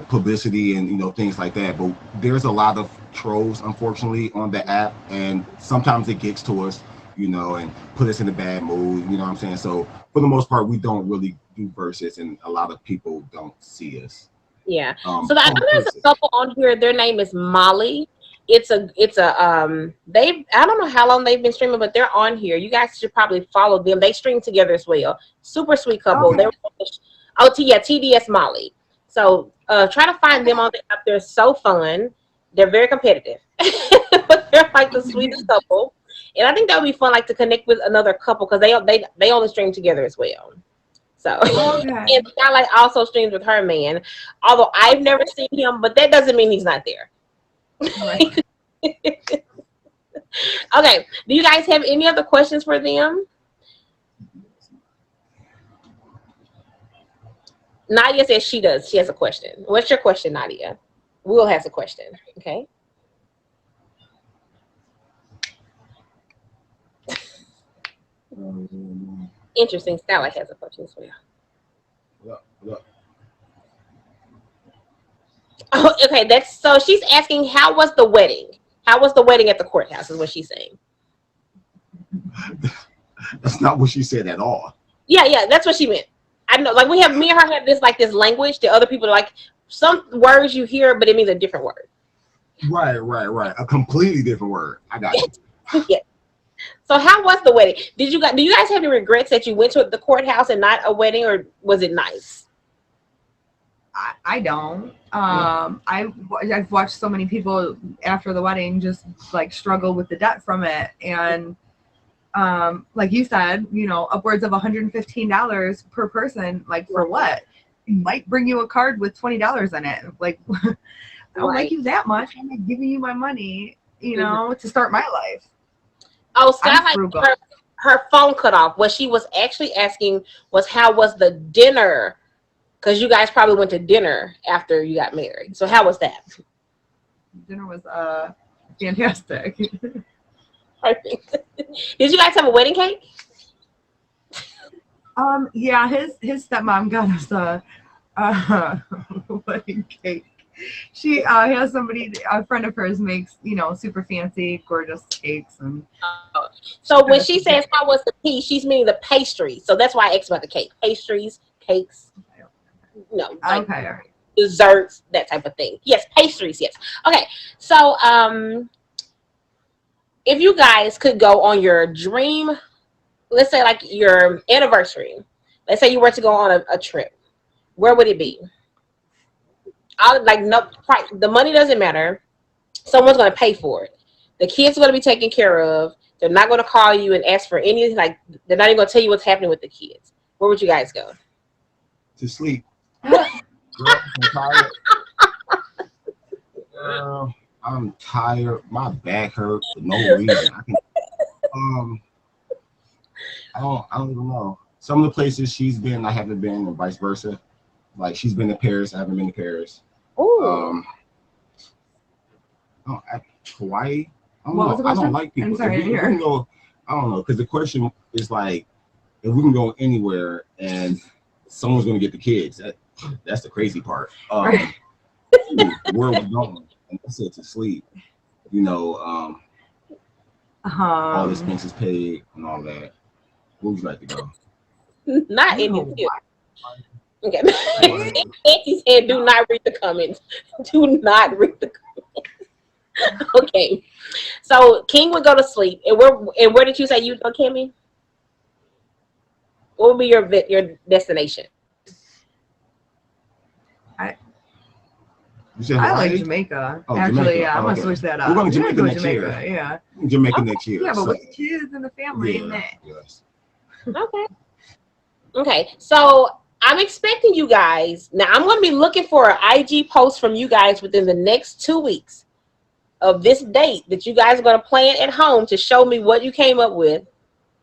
publicity and things like that. But there's a lot of trolls, unfortunately, on the app, and sometimes it gets to us, and put us in a bad mood. You know what I'm saying? So for the most part, we don't really do verses, and a lot of people don't see us. Yeah. So I know there's a couple on here. Their name is Molly. It's a they I don't know how long they've been streaming, but they're on here. You guys should probably follow them. They stream together as well. Super sweet couple. Okay. TDS Molly. So try to find them on the app. They're so fun. They're very competitive, but they're like the sweetest couple. And I think that would be fun, like to connect with another couple because they only stream together as well. So and Skylight also streams with her man, although I've never seen him, but that doesn't mean he's not there. Right. Okay. Do you guys have any other questions for them? Nadia says she does. She has a question. What's your question, Nadia? Will has a question. Okay. Interesting. Skylight has a question as well. Oh, okay. So she's asking, how was the wedding? How was the wedding at the courthouse? Is what she's saying. That's not what she said at all. Yeah, that's what she meant. I know, like we have me and her have this language that other people like. Some words you hear, but it means a different word. Right. A completely different word. I got you. Yeah. So how was the wedding? Do you guys have any regrets that you went to the courthouse and not a wedding, or was it nice? I don't. Yeah. I've watched so many people after the wedding just like struggle with the debt from it, and like you said, upwards of $115 per person. Like for what? It might bring you a card with $20 in it. Like I don't like Right. you that much. I'm not giving you my money, Mhm. to start my life. Oh, I'm Skylight, frugal. her phone cut off. What she was actually asking was how was the dinner? Because you guys probably went to dinner after you got married. So how was that? Dinner was fantastic. Perfect. Did you guys have a wedding cake? Yeah, his stepmom got us uh, wedding cake. She has a friend of hers makes, super fancy, gorgeous cakes, and she So got when us she a says gift. how was the pea, she's meaning the pastry. So that's why I asked about the cake. Pastries, cakes, like Okay, all right. desserts, that type of thing. Yes, pastries, yes. Okay. So if you guys could go on your dream, let's say like your anniversary, let's say you were to go on a trip, where would it be? Like no price, the money doesn't matter. Someone's going to pay for it. The kids are going to be taken care of. They're not going to call you and ask for any, like, they're not even going to tell you what's happening with the kids. Where would you guys go? To sleep. Girl, I'm tired. Girl, I'm tired. My back hurt for no reason. Um I don't even know. Some of the places she's been, I haven't been, and vice versa. Like she's been to Paris, I haven't been to Paris. Ooh. Um, Hawaii. I don't What was know. the I don't question? like I'm people. sorry, I didn't If we can hear. go, I don't know, because the question is like, if we can go anywhere and someone's gonna get the kids, that's the crazy part. Right. Where are we going? And I said to sleep. You know, all the Um, expenses paid and all that. Where would you like to go? Not I don't Indian know too. why. Okay. Hawaii. Auntie said, do not read the comments. Do not read the comments. Okay. So King would go to sleep. And where did you say you go, Kimmy? What would be your destination? I You said I like Hawaii? Jamaica. Oh, Actually, Jamaica. yeah, I'm Oh, gonna okay. switch that We're up. going to We're gonna Jamaica go next year. Jamaica. Yeah. Jamaica Okay. next year. Yeah, but So with the kids and the family, yeah, man. yes. Okay. Okay, so I'm expecting you guys. Now I'm going to be looking for an IG post from you guys within the next 2 weeks of this date that you guys are going to plan at home to show me what you came up with.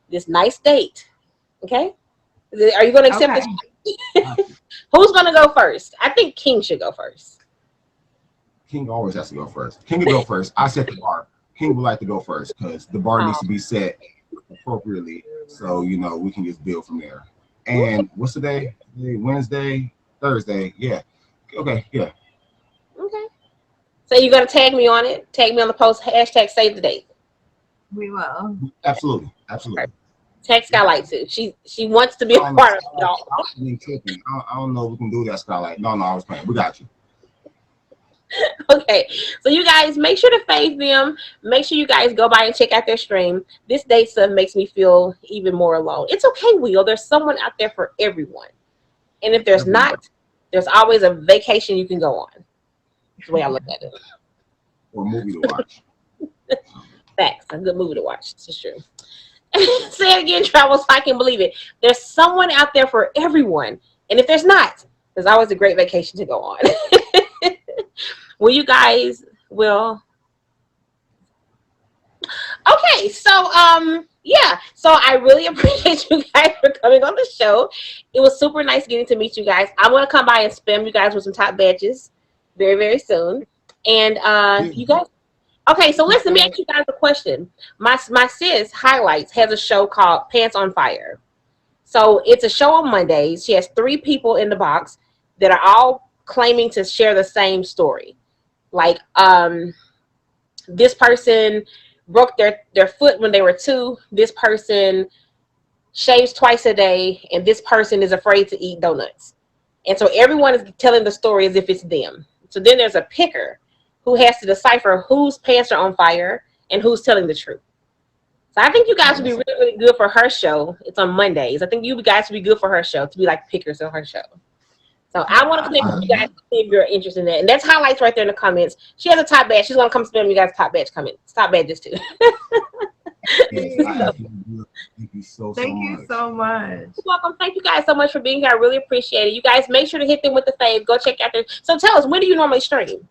This nice date. Okay, are you going to accept this? Okay. Got you. Who's going to go first? I think King should go first. King always has to go first. King will go first. I set the bar. King would like to go first because the bar needs Oh, to be set appropriately. So, we can just build from there. okay. And what's the day? Wednesday, Thursday. Yeah. Okay. Yeah. Okay. So you're going to tag me on it. Tag me on the post. Hashtag save the date. We will. Absolutely. Absolutely. Tag Yeah. Skylight too. She wants to be a I don't know. part of it all. I ain't tripping. I don't know if we can do that, Skylight. No, I was playing. We got you. Okay, so you guys make sure to fave them. Make sure you guys go by and check out their stream. This date stuff makes me feel even more alone. It's okay, Will. There's someone out there for everyone. And if there's Everyone. not, there's always a vacation you can go on. That's the way I look at it. Or a movie to watch. Facts. A good movie to watch. This is true. Say it again, Travel, so I can believe it. There's someone out there for everyone. And if there's not, there's always a great vacation to go on. Well, you guys will. Okay, so yeah, so I really appreciate you guys for coming on the show. It was super nice getting to meet you guys. I'm gonna come by and spam you guys with some top badges very, very soon. And Yeah. you guys, okay, so listen, let me ask you guys a question. My sis highlights has a show called Pants on Fire. So it's a show on Mondays. She has 3 people in the box that are all claiming to share the same story. Like this person broke their foot when they were 2. This person shaves twice a day, and this person is afraid to eat donuts. And so everyone is telling the story as if it's them. So then there's a picker who has to decipher whose pants are on fire and who's telling the truth. So I think you guys would be really, really good for her show. It's on Mondays. I think you guys would be good for her show to be like pickers on her show. So I want to connect with you guys to see if you're interested in that. And that's highlights right there in the comments. She has a top badge. She's going to come spam you guys top badge comments. Top badges too. Thank you so much. You're welcome. Thank you guys so much for being here. I really appreciate it. You guys make sure to hit them with the fave. Go check out their. So tell us, when do you normally stream?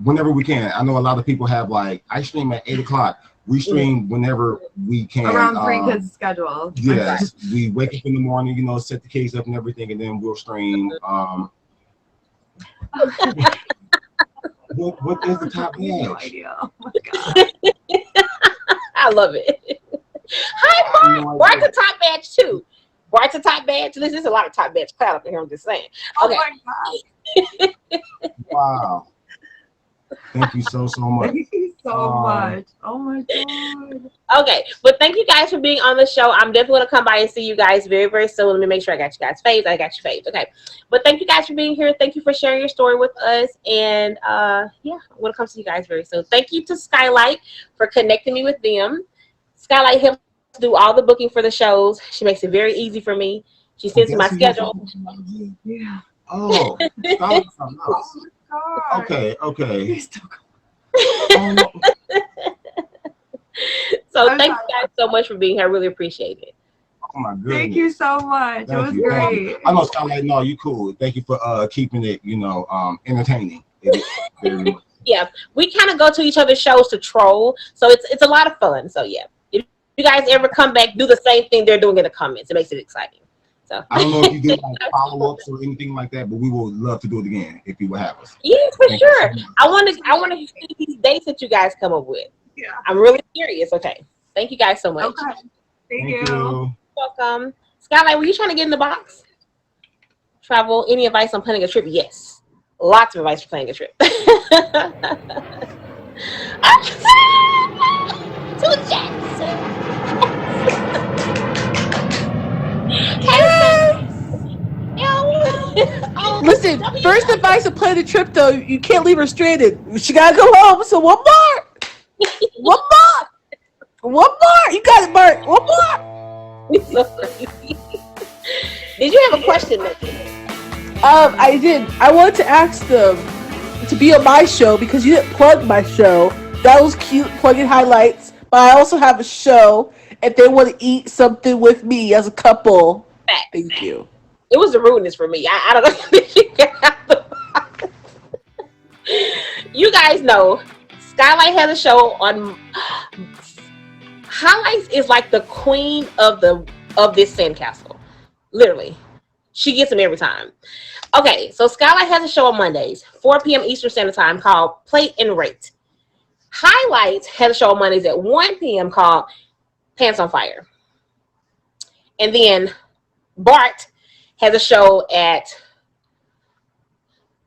Whenever we can. I know a lot of people have like, I stream at 8 o'clock. We stream whenever we can. Around three kids' schedule. Yes, we wake up in the morning, set the case up and everything, and then we'll stream. What is the top badge? No idea. Oh my God. I love it. Hi, Bart. Bart's a top badge too. Bart's a top badge. Listen, there's a lot of top badge cloud up in here. I'm just saying. Okay. Oh my God. Wow. Thank you so much. Thank you so much. Oh my God. Okay, but thank you guys for being on the show. I'm definitely going to come by and see you guys very, very soon. Let me make sure I got you guys faves. I got you faves. Okay, but thank you guys for being here. Thank you for sharing your story with us. And yeah, I'm going to come see you guys very soon. Thank you to Skylight for connecting me with them. Skylight helps do all the booking for the shows. She makes it very easy for me. She sends me my schedule. Yeah. Oh, okay. So thank you guys so much for being here. I really appreciate it. Oh my goodness. Thank you so much. It was great. I know Skylight, no, you cool. Thank you for keeping it, entertaining. Yeah, we kind of go to each other's shows to troll, so it's a lot of fun. So yeah, if you guys ever come back, do the same thing they're doing in the comments. It makes it exciting. So I don't know if you did like follow-ups or anything like that, but we would love to do it again if you would have us. Yeah, for sure. I want to see these dates that you guys come up with. Yeah. I'm really curious. Okay. Thank you guys so much. Okay. Thank you. You're welcome. Skylight, were you trying to get in the box? Travel, any advice on planning a trip? Yes. Lots of advice for planning a trip. To Jackson. Listen, first advice to plan the trip though, you can't leave her stranded. She gotta go home. So one more. One more. You got it, Bart. One more. Did you have a question, Nikki? I did. I wanted to ask them to be on my show because you didn't plug my show. That was cute, plugging highlights. But I also have a show if they want to eat something with me as a couple. Thank you. It was the rudeness for me. I don't know. You guys know Skylight has a show on Highlights is like the queen of this sandcastle. Literally. She gets them every time. Okay, so Skylight has a show on Mondays, 4 p.m. Eastern Standard Time called Plate and Rate. Highlights has a show on Mondays at 1 p.m. called Pants on Fire. And then Bart has a show at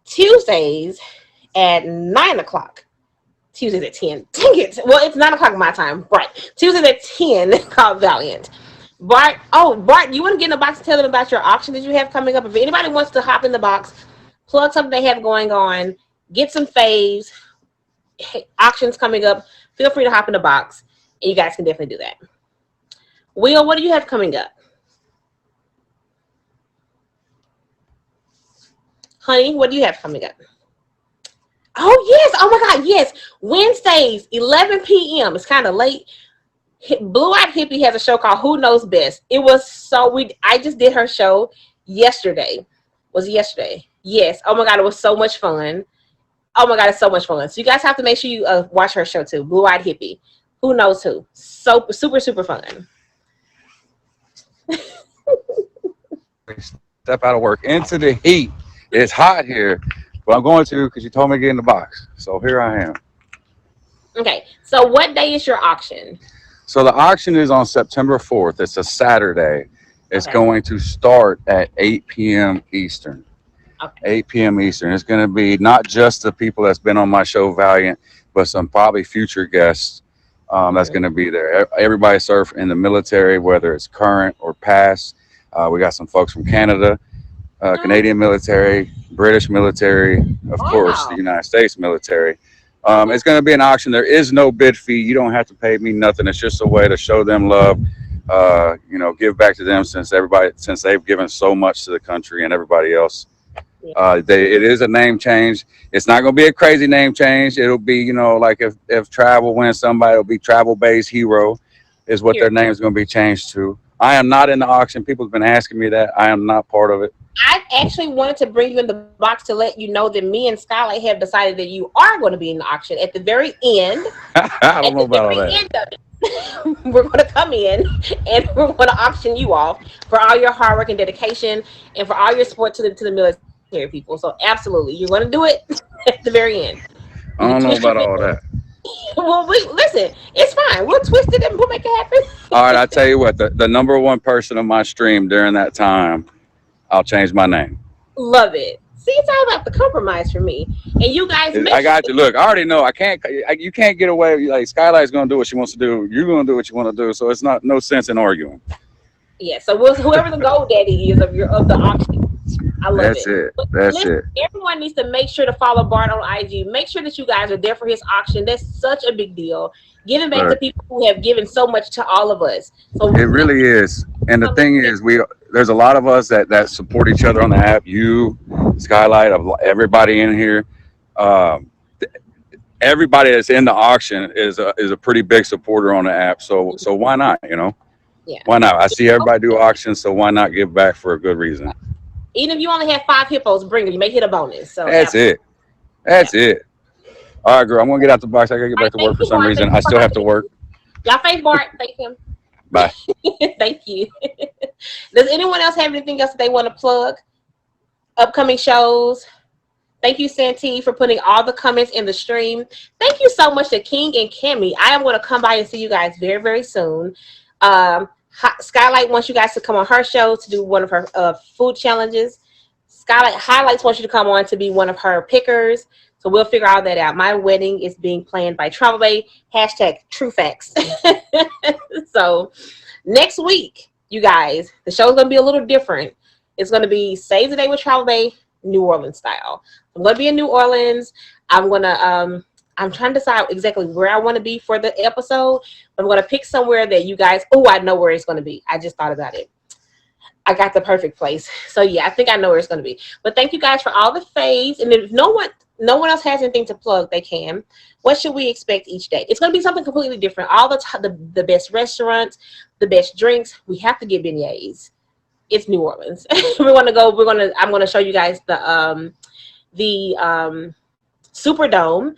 Tuesdays at 9 o'clock. Tuesdays at 10. Dang it. Well, it's 9 o'clock my time. Right. Tuesdays at 10 called Valiant. Bart, you want to get in the box and tell them about your auction that you have coming up? If anybody wants to hop in the box, plug something they have going on, get some faves, auctions coming up, feel free to hop in the box, and you guys can definitely do that. Will, what do you have coming up? Honey, what do you have coming up? Oh, yes. Oh, my God. Yes. Wednesdays, 11 p.m. It's kind of late. Blue Eyed Hippie has a show called Who Knows Best. It was I just did her show yesterday. Was it yesterday? Yes. Oh, my God. It was so much fun. Oh, my God. It's so much fun. So you guys have to make sure you watch her show, too. Blue Eyed Hippie. Who Knows Who. So super, super fun. Step out of work into the heat. It's hot here, but I'm going to because you told me to get in the box. So here I am. Okay. So what day is your auction? So the auction is on September 4th. It's a Saturday. It's going to start at 8 p.m. Eastern. Okay. 8 p.m. Eastern. It's going to be not just the people that's been on my show, Valiant, but some probably future guests. That's going to be there. Everybody served in the military, whether it's current or past. We got some folks from Canada, Canadian military, British military, of course, the Wow. United States military. Okay. It's going to be an auction. There is no bid fee. You don't have to pay me nothing. It's just a way to show them love. Give back to them since they've given so much to the country and everybody else. Yeah. It is a name change. It's not going to be a crazy name change. It'll be, like if Travel wins somebody, it'll be Travel Bae's Hero, is what their Here. name is going to be changed to. I am not in the auction. People's been asking me that. I am not part of it. I actually wanted to bring you in the box to let you know that me and Skylight have decided that you are going to be in the auction at the very end. I don't At know the about all very that. end of it, we're going to come in and we're going to auction you off for all your hard work and dedication and for all your support to the military people. So absolutely, you're going to do it at the very end. You can I don't twist know your about finger. all that. Well, listen, it's fine. We'll twist it and we'll make it All right, happen. I tell you what, the number one person on my stream during that time, I'll change my name. Love it. See, it's all about the compromise for me. And you guys I make sure got you. Look, I already know. You can't get away. Like Skylight's gonna do what she wants to do. You're gonna do what you want to do. So it's not no sense in arguing. yeah, so whoever the gold daddy is of the auction, I love That's it. it. But That's listen, it. everyone needs to make sure to follow Bart on IG. Make sure that you guys are there for his auction. That's such a big deal. Giving back to Look, people who have given so much to all of us. So it really is. And the come in thing is, there's a lot of us that support each other on the app. You, Skylight, everybody in here. Um, Everybody that's in the auction is a pretty big supporter on the app. So why not? yeah. Why not? I see everybody do auctions, so why not give back for a good reason? Even if you only have 5 hippos, bring them. You may hit a bonus. So That's absolutely. it. That's it. All right, girl. I'm gonna get out the box. I gotta get All right, back to thank work for you, some Bart. reason. Thank I you for still have to work. y'all face Bart. Thank him. Bye. Thank you. Does anyone else have anything else that they want to plug? Upcoming shows? Thank you, Santee, for putting all the comments in the stream. Thank you so much to King and Kimmy. I am going to come by and see you guys very, very soon. Skylight wants you guys to come on her show to do one of her food challenges. Skylight Highlights wants you to come on to be one of her pickers. So we'll figure all that out. My wedding is being planned by Travel Bae. Hashtag True Facts. So next week, you guys, the show's going to be a little different. It's going to be Save the Day with Travel Bae, New Orleans style. I'm going to be in New Orleans. I'm trying to decide exactly where I want to be for the episode. I'm going to pick somewhere that you guys, I know where it's going to be. I just thought about it. I got the perfect place. So yeah, I think I know where it's going to be. But thank you guys for all the faves. And if no one else has anything to plug, they can. What should we expect each day? It's going to be something completely different. All the best restaurants, the best drinks. We have to get beignets. It's New Orleans. I'm going to show you guys the Superdome.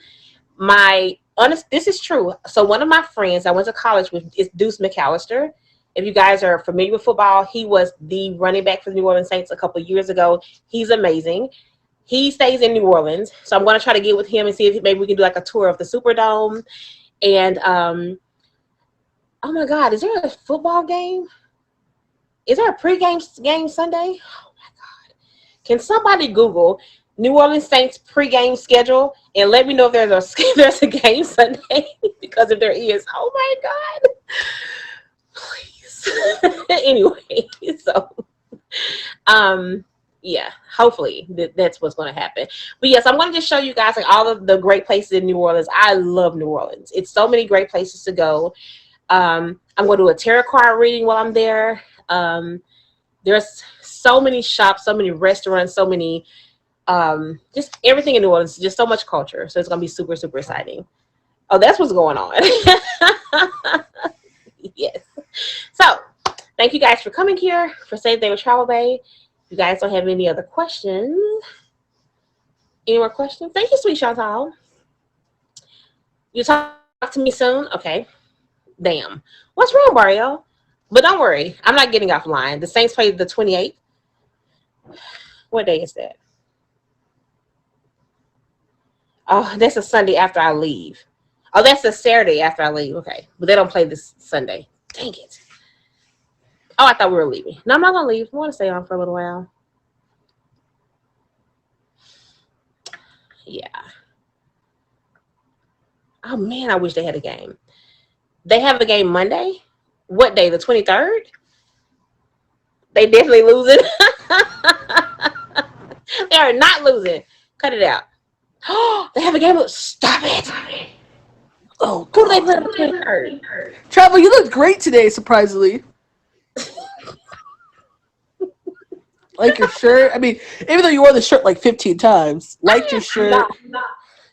This is true. So one of my friends I went to college with is Deuce McAllister. If you guys are familiar with football, he was the running back for the New Orleans Saints a couple of years ago. He's amazing. He stays in New Orleans, so I'm going to try to get with him and see if maybe we can do like a tour of the Superdome. And oh my God, is there a football game? Is there a pregame game Sunday? Oh my God! Can somebody Google New Orleans Saints pregame schedule and let me know if there's a game Sunday? Because if there is, oh my God, please. Anyway, so yeah, hopefully that's what's going to happen. But yes, I'm going to just show you guys like all of the great places in New Orleans. I love New Orleans. It's so many great places to go. I'm going to do a tarot card reading while I'm there. There's so many shops, so many restaurants, so many just everything in New Orleans, just so much culture. So it's gonna be super, super exciting. Oh, that's what's going on. Yes. So thank you guys for coming here for Save the Day with Travel Bae. If you guys don't have any other questions, any more questions? Thank you, sweet Chantal. You talk to me soon? Okay. Damn. What's wrong, Mario? But don't worry, I'm not getting offline. The Saints play the 28th. What day is that? Oh, that's a Sunday after I leave. Oh, that's a Saturday after I leave. Okay. But they don't play this Sunday. Dang it. Oh, I thought we were leaving. No, I'm not going to leave. I want to stay on for a little while. Yeah. Oh, man, I wish they had a game. They have a game Monday. What day? The 23rd? They definitely losing. They are not losing. Cut it out. They have a game. Stop it. Oh Who do they God. play on the 23rd? Travel, you look great today, surprisingly. Like your shirt. I mean, even though you wore the shirt like 15 times, liked your I am shirt. not.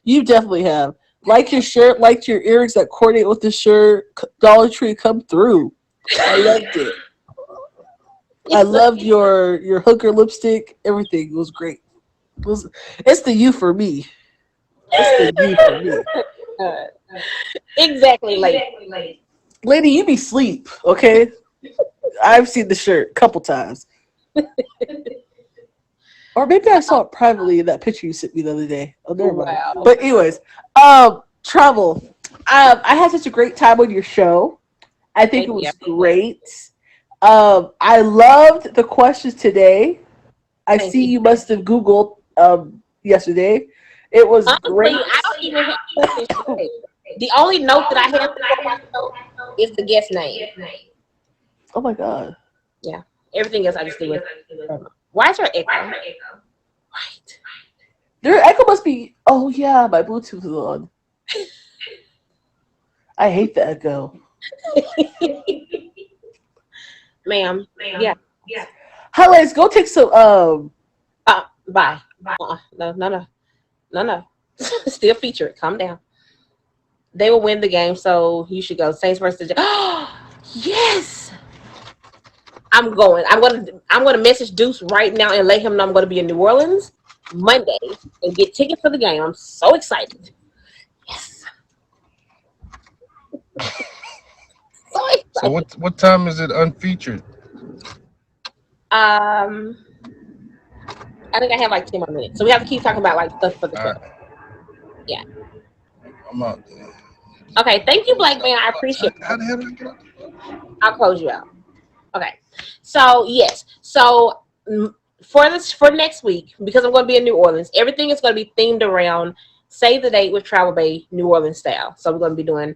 You definitely have. Like your shirt, liked your earrings that coordinate with the shirt. Dollar Tree come through. I loved it. I It's loved your hooker lipstick. Everything was great. It's the you for me. It's the you for me. uh, exactly, lady. Lady, you be sleep, okay? I've seen the shirt a couple times. Or maybe I saw it privately in that picture you sent me the other day. Oh, never mind. Wow. But anyways, travel. I had such a great time on your show. I think it Thank you. I was appreciate it. great. I loved the questions today. I Thank see you. you must have Googled yesterday. It was great. Honestly, I don't even have questions prepared. The only note that I have for myself is the guest name. Oh my god. Yeah. Everything else I just do with. Why is there echo? Right. Their echo must be. Oh yeah, my Bluetooth is on. I hate the echo. Ma'am. Yeah. Highlights. Go take some. Bye. No, no, no. No, no. Still featured. Calm down. They will win the game, so you should go. Saints versus. Yes. I'm gonna message Deuce right now and let him know I'm gonna be in New Orleans Monday and get tickets for the game. I'm so excited. Yes. So So excited. what time is it unfeatured? Um I think I have like 10 more minutes. So we have to keep talking about like stuff for the I, show. Yeah. I'm out there. Okay, thank you, Black Man. I appreciate How it. the hell did I get out? I'll close you out. Okay. So yes. So for next week, because I'm going to be in New Orleans, everything is going to be themed around Save the Date with Travel Bae New Orleans style. So we're going to be doing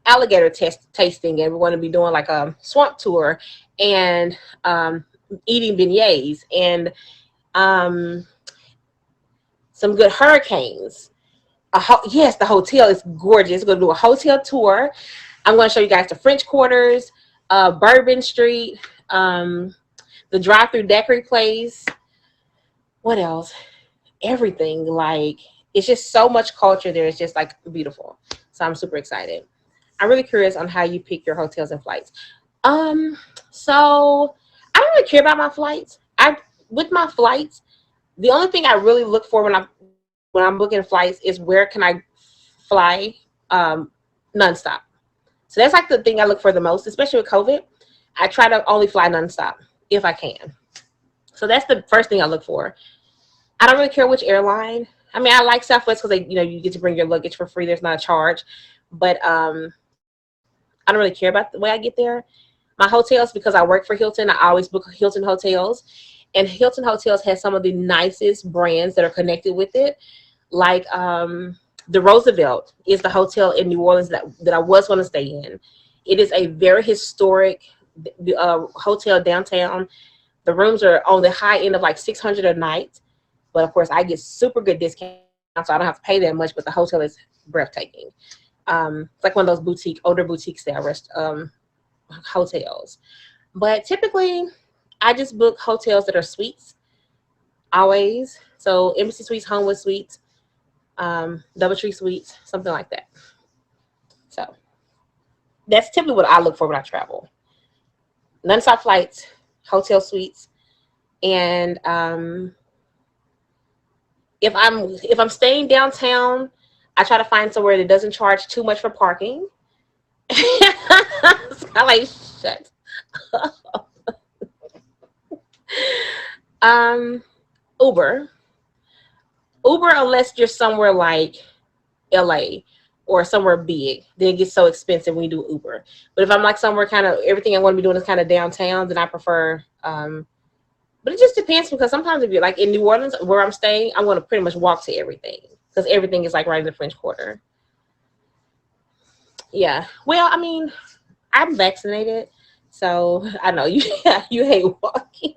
alligator tasting, and we're going to be doing like a swamp tour and eating beignets and um, some good hurricanes. Yes, the hotel is gorgeous. We're going to do a hotel tour. I'm going to show you guys the French Quarters, Bourbon Street, the drive-through daiquiri place. What else? Everything. Like, it's just so much culture there. It's just like beautiful. So I'm super excited. I'm really curious on how you pick your hotels and flights. Um, so I don't really care about my flights. I with my flights, the only thing I really look for when I'm booking flights is where can I fly nonstop. So that's like the thing I look for the most, especially with COVID. I try to only fly nonstop if I can. So that's the first thing I look for. I don't really care which airline. I mean, I like Southwest because you get to bring your luggage for free. There's not a charge, but I don't really care about the way I get there. My hotels, because I work for Hilton, I always book Hilton hotels, and Hilton hotels has some of the nicest brands that are connected with it. Like the Roosevelt is the hotel in New Orleans that I was going to stay in. It is a very historic hotel downtown. The rooms are on the high end of like 600 a night, but of course I get super good discounts, so I don't have to pay that much. But the hotel is breathtaking. It's like one of those older boutique style hotels. But typically, I just book hotels that are suites always. So Embassy Suites, Homewood Suites, DoubleTree Suites, something like that. So that's typically what I look for when I travel. Non-stop flights, hotel suites, and if I'm staying downtown, I try to find somewhere that doesn't charge too much for parking. I like shut. Um, Uber, Uber, unless you're somewhere like LA or somewhere big, then it gets so expensive when you do Uber. But if I'm like somewhere kind of everything I want to be doing is kind of downtown, then I prefer. But it just depends because sometimes if you're like in New Orleans where I'm staying, I'm going to pretty much walk to everything because everything is like right in the French Quarter. Yeah. Well, I mean, I'm vaccinated, so I know you. You hate walking.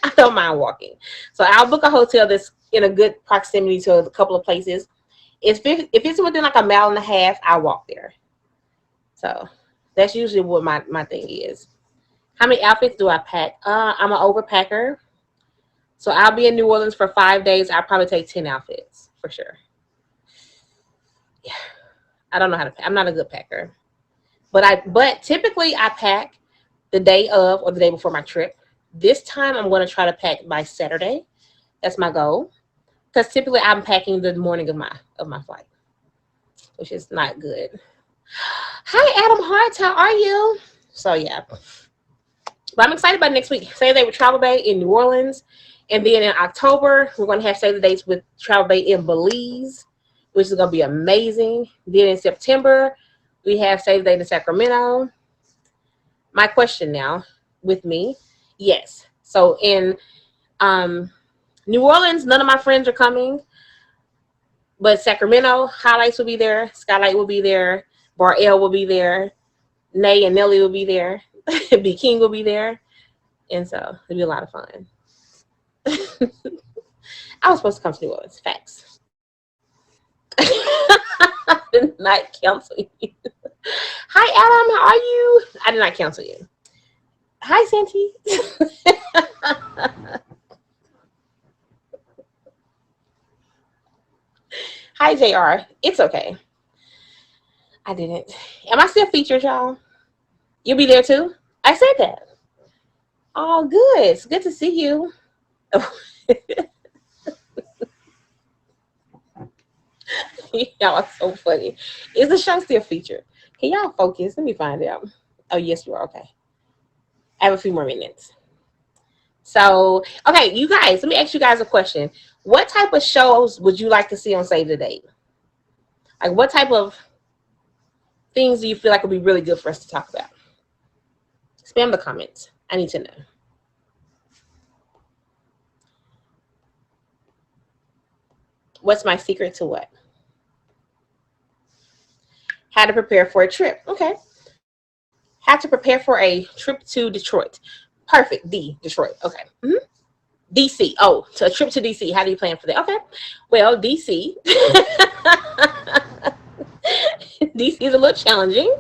I don't mind walking, so I'll book a hotel that's in a good proximity to a couple of places. If it's within like a mile and a half, I walk there. So that's usually what my thing is. How many outfits do I pack? I'm an overpacker, so I'll be in New Orleans for 5 days. I'll probably take 10 outfits for sure. Yeah, I don't know how to pack. I'm not a good packer, but typically I pack the day of or the day before my trip. This time I'm going to try to pack by Saturday. That's my goal because typically I'm packing the morning of my flight, which is not good. Hi Adam Hart, how are you? So yeah, but I'm excited about next week. Save the day with Travel Bae in New Orleans. And then in October, we're going to have save the dates with Travel Bae in Belize, which is going to be amazing. Then in September, we have save the date in Sacramento. My question now with me, yes. So in New Orleans, none of my friends are coming, but Sacramento, Highlights will be there, Skylight will be there, Bar L will be there, Nay and Nelly will be there, B King will be there, and so it'll be a lot of fun. I was supposed to come to New Orleans. Facts. I did not cancel you. Hi, Adam. How are you? I did not cancel you. Hi, Santi. Hi, JR. It's okay. I didn't. Am I still featured, y'all? You'll be there too? I said that. Oh, good. It's good to see you. Y'all are so funny. Is the show still featured? Can y'all focus? Let me find out. Oh, yes, you are. Okay. I have a few more minutes. So, okay, you guys, let me ask you guys a question. What type of shows would you like to see on Save the Date? Like, what type of things do you feel like would be really good for us to talk about? Spam the comments. I need to know. What's my secret to what? How to prepare for a trip. Okay. How to prepare for a trip to Detroit. Perfect. Detroit. Okay. DC. Oh, to a trip to DC. How do you plan for that? Okay. Well, DC. DC is a little challenging.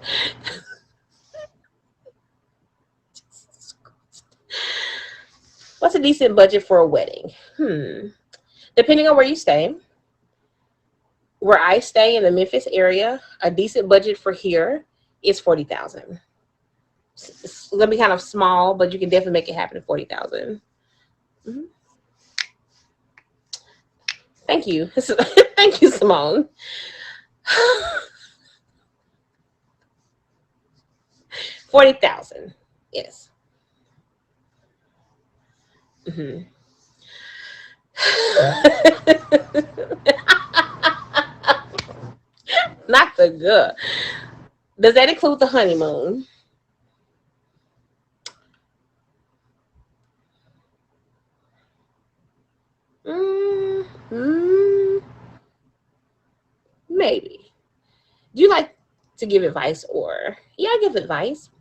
What's a decent budget for a wedding? Depending on where you stay. Where I stay in the Memphis area, a decent budget for here is 40,000. It's gonna be kind of small, but you can definitely make it happen at 40,000. Thank you, thank you, Simone. 40,000. Yes. Not the good. Does that include the honeymoon? Mm, maybe. Do you like to give advice or? Yeah, I give advice.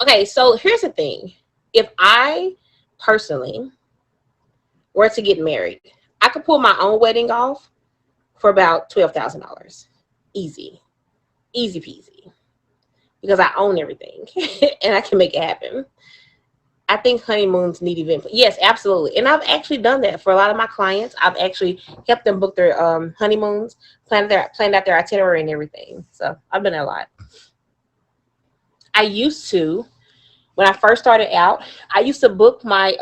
Okay, so here's the thing. If I personally were to get married, I could pull my own wedding off for about $12,000. Easy. Easy peasy. Because I own everything and I can make it happen. I think honeymoons need event. Yes, absolutely. And I've actually done that for a lot of my clients. I've actually helped them book their honeymoons, planned out their itinerary and everything. So I've done that a lot. I used to, when I first started out, I used to book my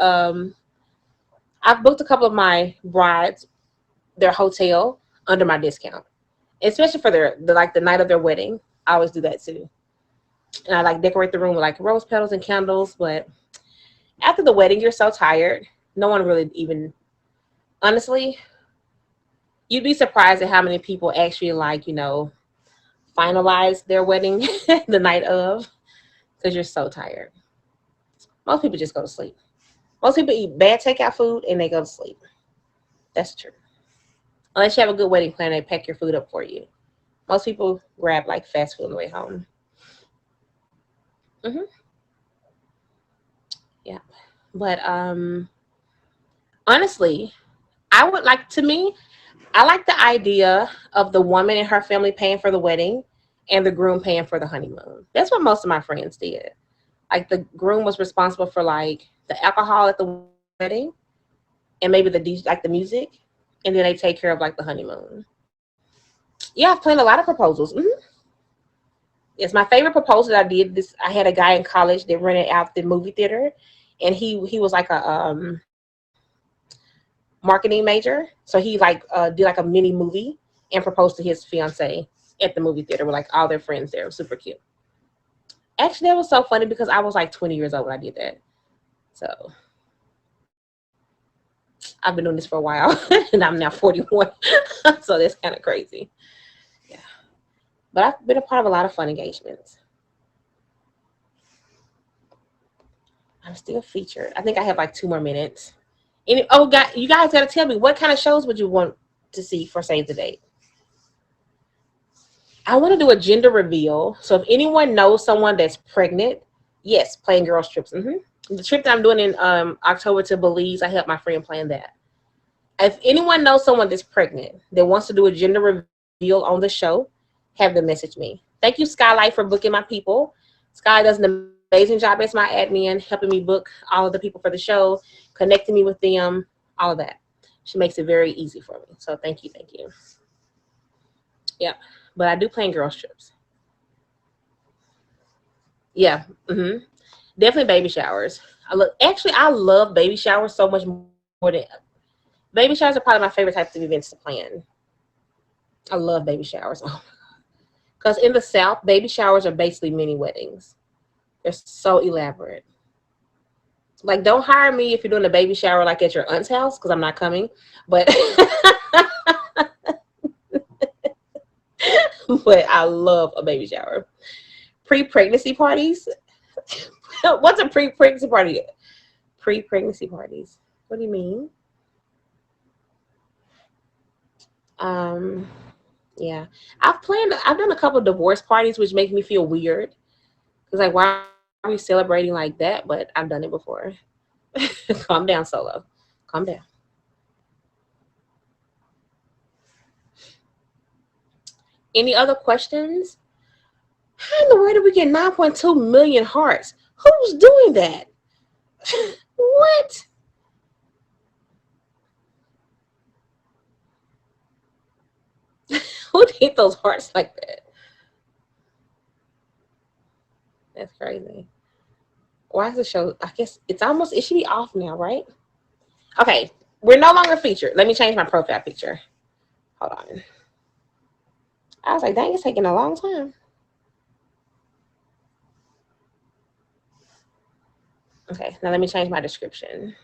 I've booked a couple of my brides their hotel under my discount, especially for the night of their wedding. I always do that too, and I like decorate the room with like rose petals and candles. But after the wedding, you're so tired. No one really even, honestly, you'd be surprised at how many people actually finalize their wedding the night of because you're so tired. Most people just go to sleep. Most people eat bad takeout food and they go to sleep. That's true. Unless you have a good wedding planner, they pack your food up for you. Most people grab like fast food on the way home. Hmm. Yeah, but honestly, I would like to me. I like the idea of the woman and her family paying for the wedding, and the groom paying for the honeymoon. That's what most of my friends did. Like the groom was responsible for like the alcohol at the wedding, and maybe the DJ, like the music, and then they take care of like the honeymoon. Yeah, I've planned a lot of proposals. It's my favorite proposal that I did. This I had a guy in college that rented out the movie theater, and he was like a marketing major, so he like did like a mini movie and proposed to his fiance at the movie theater with like all their friends there. It was super cute. Actually, that was so funny because I was like 20 years old when I did that. So I've been doing this for a while, and I'm now 41, so that's kind of crazy. Yeah, but I've been a part of a lot of fun engagements. I'm still featured. I think I have like 2 more minutes. And oh, God, you guys got to tell me what kind of shows would you want to see for Save the Date? I want to do a gender reveal. So if anyone knows someone that's pregnant, yes, playing girls trips. The trip that I'm doing in October to Belize, I helped my friend plan that. If anyone knows someone that's pregnant that wants to do a gender reveal on the show, have them message me. Thank you, Skylight, for booking my people. Sky does an amazing job as my admin, helping me book all of the people for the show, connecting me with them, all of that. She makes it very easy for me. So thank you, thank you. Yeah, but I do plan girls trips. Yeah, definitely baby showers. Actually, I love baby showers so much more than baby showers are probably my favorite types of events to plan. I love baby showers. Oh, because in the South, baby showers are basically mini weddings. They're so elaborate. Like, don't hire me if you're doing a baby shower like at your aunt's house because I'm not coming. But but I love a baby shower. Pre-pregnancy parties. What's a pre-pregnancy party? Pre-pregnancy parties. What do you mean? Um, yeah, I've done a couple of divorce parties, which make me feel weird. Cause like, why are we celebrating like that? But I've done it before. Calm down, Solo. Calm down. Any other questions? How in the world did we get 9.2 million hearts? Who's doing that? What? Who did those hearts like that? That's crazy. Why is the show? I guess it should be off now, right? Okay, we're no longer featured. Let me change my profile picture. Hold on. I was like, dang, it's taking a long time. Okay, now let me change my description.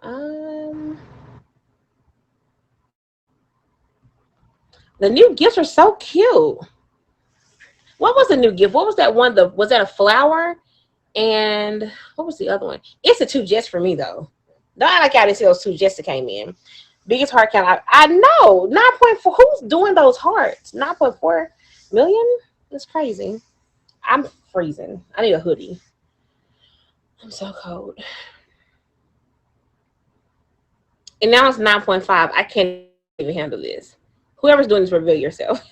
Um, the new gifts are so cute. What was the new gift? What was that one? Was that a flower? And what was the other one? It's a 2 jets for me though. Don't act like y'all didn't see those 2 jets that came in. Biggest heart count. I know 9.4. Who's doing those hearts? 9.4 million. That's crazy. I'm freezing. I need a hoodie. I'm so cold. And now it's 9.5. I can't even handle this. Whoever's doing this, reveal yourself.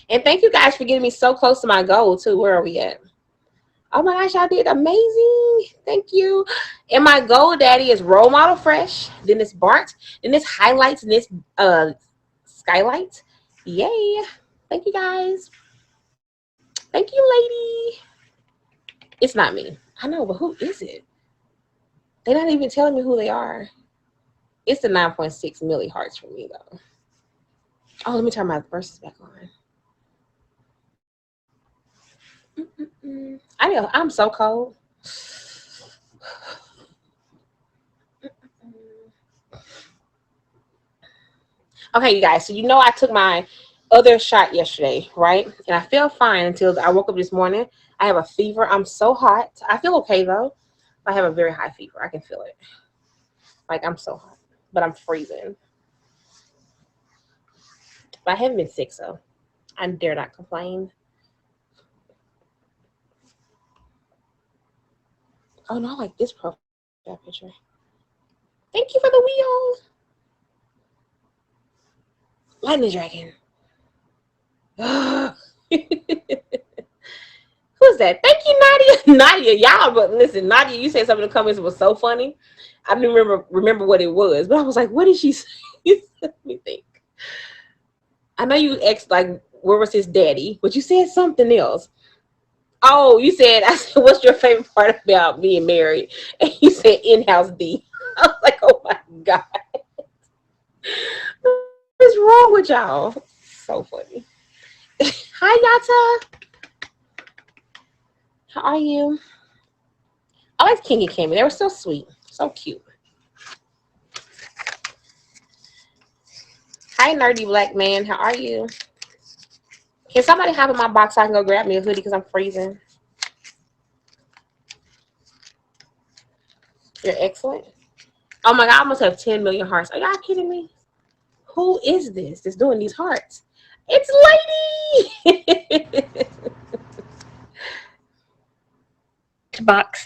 And thank you guys for getting me so close to my goal too. Where are we at? Oh my gosh, y'all did amazing. Thank you. And my goal daddy is Role Model Fresh. Then it's Bart. Then it's Highlights. And it's Skylight. Yay. Thank you guys. Thank you, lady. It's not me. I know, but who is it? They're not even telling me who they are. It's the 9.6 milli hearts for me though. Oh, let me turn my verses back on. I'm so cold. Okay, you guys. So you know I took my other shot yesterday, right? And I felt fine until I woke up this morning. I have a fever. I'm so hot. I feel okay though. I have a very high fever. I can feel it. Like I'm so hot, but I'm freezing. But I haven't been sick, so I dare not complain. Oh no, I like this profile picture. Thank you for the wheel. Lightning Dragon. Who's that? Thank you, Nadia. Nadia, y'all, but listen, Nadia, you said something in the comments that was so funny. I didn't remember what it was, but I was like, what did she say? Let me think. I know you asked like where was his daddy, but you said something else. Oh, you said I said, what's your favorite part about being married? And you said in-house D. I was like, oh my God. What is wrong with y'all? So funny. Hi, Yata. How are you? I like King and Kimmy. They were so sweet. So cute. Hi, nerdy black man. How are you? Can somebody hop in my box so I can go grab me a hoodie because I'm freezing? You're excellent. Oh my God, I almost have 10 million hearts. Are y'all kidding me? Who is this that's doing these hearts? It's Lady! Box.